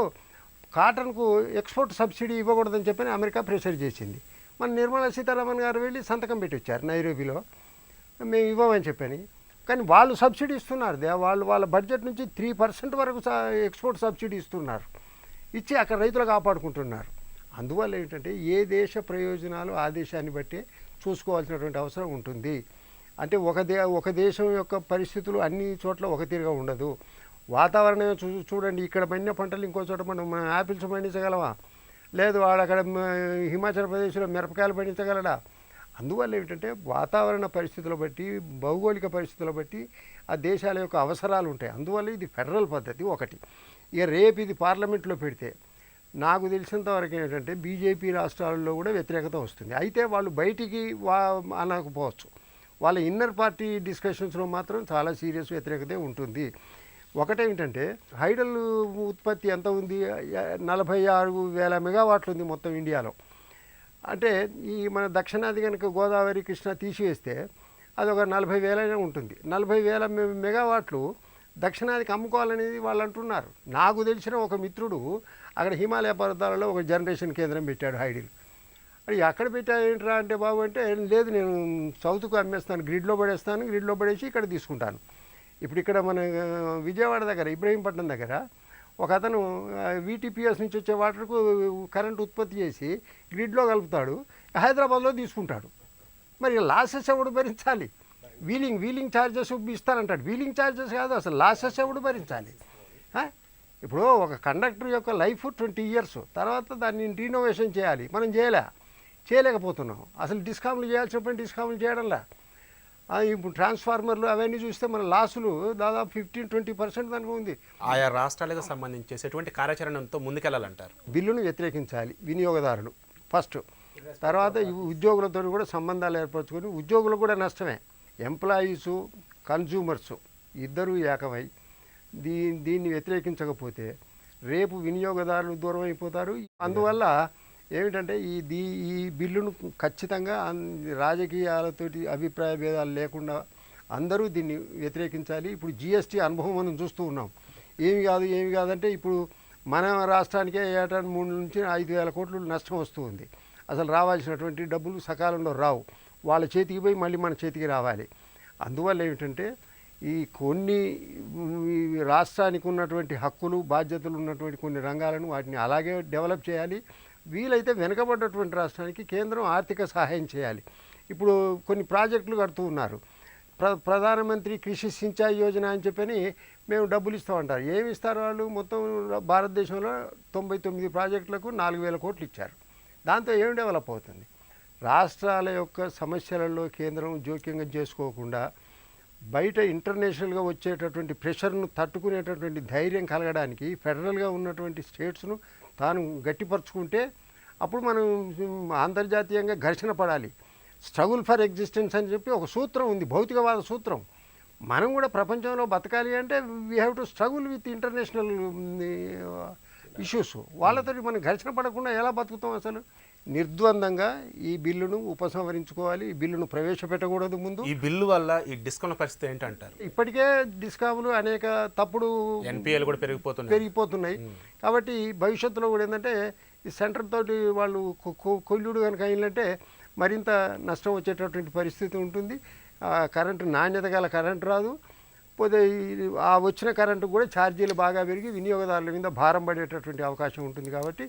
కాటన్కు ఎక్స్పోర్ట్ సబ్సిడీ ఇవ్వకూడదని చెప్పని అమెరికా ప్రెషర్ చేసింది. మన నిర్మలా సీతారామన్ గారు వెళ్ళి సంతకం పెట్టి వచ్చారు నైరోబీలో, మేము ఇవ్వమని చెప్పని. కానీ వాళ్ళు సబ్సిడీ ఇస్తున్నారు. వాళ్ళ బడ్జెట్ నుంచి 3% వరకు ఎక్స్పోర్ట్ సబ్సిడీ ఇస్తున్నారు, ఇచ్చి అక్కడ రైతులు కాపాడుకుంటున్నారు. అందువల్ల ఏంటంటే ఏ దేశ ప్రయోజనాలు ఆ దేశాన్ని బట్టి చూసుకోవాల్సినటువంటి అవసరం ఉంటుంది. అంటే ఒక దేశం యొక్క పరిస్థితులు అన్ని చోట్ల ఒక తీరుగా ఉండదు. వాతావరణం చూడండి, ఇక్కడ పండిన పంటలు ఇంకో చోట మనం యాపిల్స్ పండించగలమా? లేదు. వాడు అక్కడ హిమాచల్ ప్రదేశ్లో మిరపకాయలు పండించగలడా? అందువల్ల ఏమిటంటే వాతావరణ పరిస్థితుల బట్టి, భౌగోళిక పరిస్థితుల బట్టి ఆ దేశాల యొక్క అవసరాలు ఉంటాయి. అందువల్ల ఇది ఫెడరల్ పద్ధతి ఒకటి. ఇక రేపు ఇది పార్లమెంట్లో పెడితే నాకు తెలిసినంత వరకు ఏంటంటే బీజేపీ రాష్ట్రాల్లో కూడా వ్యతిరేకత వస్తుంది. అయితే వాళ్ళు బయటికి అనకపోవచ్చు, వాళ్ళ ఇన్నర్ పార్టీ డిస్కషన్స్లో మాత్రం చాలా సీరియస్ వ్యతిరేకతే ఉంటుంది. ఒకటేమిటంటే హైడల్ ఉత్పత్తి ఎంత ఉంది, 46,000 మెగావాట్లు ఉంది మొత్తం ఇండియాలో. అంటే ఈ మన దక్షిణాది కనుక గోదావరి కృష్ణ తీసివేస్తే అది ఒక 40,000 ఉంటుంది. 40,000 మెగావాట్లు దక్షిణాదికి అమ్ముకోవాలనేది వాళ్ళు అంటున్నారు. నాకు తెలిసిన ఒక మిత్రుడు అక్కడ హిమాలయ పర్వతాలలో ఒక జనరేషన్ కేంద్రం పెట్టాడు హైడిల్. అది ఎక్కడ పెట్టాడు ఏంట్రా అంటే బాబు అంటే లేదు, నేను సౌత్కు అమ్మేస్తాను, గ్రిడ్లో పడేస్తాను, గ్రిడ్లో పడేసి ఇక్కడ తీసుకుంటాను. ఇప్పుడు ఇక్కడ మన విజయవాడ దగ్గర ఇబ్రహీంపట్నం దగ్గర ఒక అతను వీటీపీఎస్ నుంచి వచ్చే వాటర్కు కరెంట్ ఉత్పత్తి చేసి గ్రిడ్లో కలుపుతాడు, హైదరాబాద్లో తీసుకుంటాడు. మరి లాసెస్ ఎవడు భరించాలి? వీలింగ్ ఛార్జెస్ ఇస్తానంటాడు. వీలింగ్ ఛార్జెస్ కాదు, అసలు లాసెస్ ఎవడు భరించాలి? ఇప్పుడు ఒక కండక్టర్ యొక్క లైఫ్ 20 years, తర్వాత దాన్ని రీనోవేషన్ చేయాలి. మనం చేయలేకపోతున్నాం. అసలు డిస్కామ్లు చేయాల్సినప్పుడు డిస్కామ్లు చేయడంలా. ఇప్పుడు ట్రాన్స్ఫార్మర్లు అవన్నీ చూస్తే మన లాసులు దాదాపు 15-20% దానికి ఉంది. ఆయా రాష్ట్రాలకు సంబంధించి ఎటువంటి కార్యాచరణతో ముందుకెళ్లాలంటారు? బిల్లును వ్యతిరేకించాలి వినియోగదారులు ఫస్ట్. తర్వాత ఉద్యోగులతో కూడా సంబంధాలు ఏర్పరచుకొని, ఉద్యోగులకు కూడా నష్టమే. ఎంప్లాయీసు, కన్జ్యూమర్సు ఇద్దరూ ఏకమై దీన్ని వ్యతిరేకించకపోతే రేపు వినియోగదారులు దూరం అయిపోతారు. అందువల్ల ఏమిటంటే ఈ బిల్లును ఖచ్చితంగా రాజకీయాలతోటి అభిప్రాయ భేదాలు లేకుండా అందరూ దీన్ని వ్యతిరేకించాలి. ఇప్పుడు జిఎస్టీ అనుభవం మనం చూస్తూ ఉన్నాం. ఏమి కాదంటే ఇప్పుడు మన రాష్ట్రానికే ఏటా 3 నుంచి 5,000 కోట్లు నష్టం వస్తూ ఉంది. అసలు రావాల్సినటువంటి డబ్బులు సకాలంలో రావు, వాళ్ళ చేతికి పోయి మళ్ళీ మన చేతికి రావాలి. అందువల్ల ఏమిటంటే ఈ కొన్ని రాష్ట్రానికి ఉన్నటువంటి హక్కులు, బాధ్యతలు ఉన్నటువంటి కొన్ని రంగాలను వాటిని అలాగే డెవలప్ చేయాలి. వీలైతే వెనుకబడ్డటువంటి రాష్ట్రానికి కేంద్రం ఆర్థిక సహాయం చేయాలి. ఇప్పుడు కొన్ని ప్రాజెక్టులు కడుతూ ఉన్నారు. ప్రధానమంత్రి కృషి సించాయి యోజన అని చెప్పని మేము డబ్బులు ఇస్తామంటారు. ఏమి ఇస్తారు వాళ్ళు? మొత్తం భారతదేశంలో 99 ప్రాజెక్టులకు 4,000 కోట్లు ఇచ్చారు. దాంతో ఏం డెవలప్ అవుతుంది? రాష్ట్రాల యొక్క సమస్యలలో కేంద్రం జోక్యంగా చేసుకోకుండా బయట ఇంటర్నేషనల్గా వచ్చేటటువంటి ప్రెషర్ను తట్టుకునేటటువంటి ధైర్యం కలగడానికి ఫెడరల్గా ఉన్నటువంటి స్టేట్స్ను తాను గట్టిపరుచుకుంటే అప్పుడు మనం అంతర్జాతీయంగా ఘర్షణ పడాలి. స్ట్రగుల్ ఫర్ ఎగ్జిస్టెన్స్ అని చెప్పి ఒక సూత్రం ఉంది, భౌతికవాద సూత్రం. మనం కూడా ప్రపంచంలో బతకాలి అంటే we have to struggle with international issues. వాళ్ళతో మనం ఘర్షణ పడకుండా ఎలా బతుకుతాం? అసలు నిర్ద్వందంగా ఈ బిల్లును ఉపసంహరించుకోవాలి. ఈ బిల్లును ప్రవేశపెట్టకూడదు. ముందు ఈ బిల్లు వల్ల ఈ డిస్కౌంట్ పరిస్థితి ఏంటంటారు? ఇప్పటికే డిస్కాములు అనేక తప్పుడు ఎన్పిఎల్ కూడా పెరిగిపోతున్నాయి. కాబట్టి భవిష్యత్తులో కూడా ఏంటంటే ఈ సెంటర్ తోటి వాళ్ళు కొల్లుడు కనుక అయిందంటే మరింత నష్టం వచ్చేటటువంటి పరిస్థితి ఉంటుంది. కరెంటు నాణ్యత గల కరెంటు రాదు. పోతే ఆ వచ్చిన కరెంటు కూడా ఛార్జీలు బాగా పెరిగి వినియోగదారుల మీద భారం పడేటటువంటి అవకాశం ఉంటుంది. కాబట్టి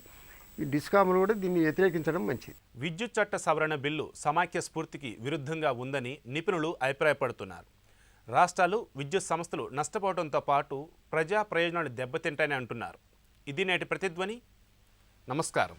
ఈ డిస్కాములు కూడా దీన్ని వ్యతిరేకించడం మంచిది. విద్యుత్ చట్ట సవరణ బిల్లు సమాఖ్య స్ఫూర్తికి విరుద్ధంగా ఉందని నిపుణులు అభిప్రాయపడుతున్నారు. రాష్ట్రాలు, విద్యుత్ సంస్థలు నష్టపోవడంతో పాటు ప్రజా ప్రయోజనాలు దెబ్బతింటాయని అంటున్నారు. ఇది నేటి ప్రతిధ్వని. నమస్కారం.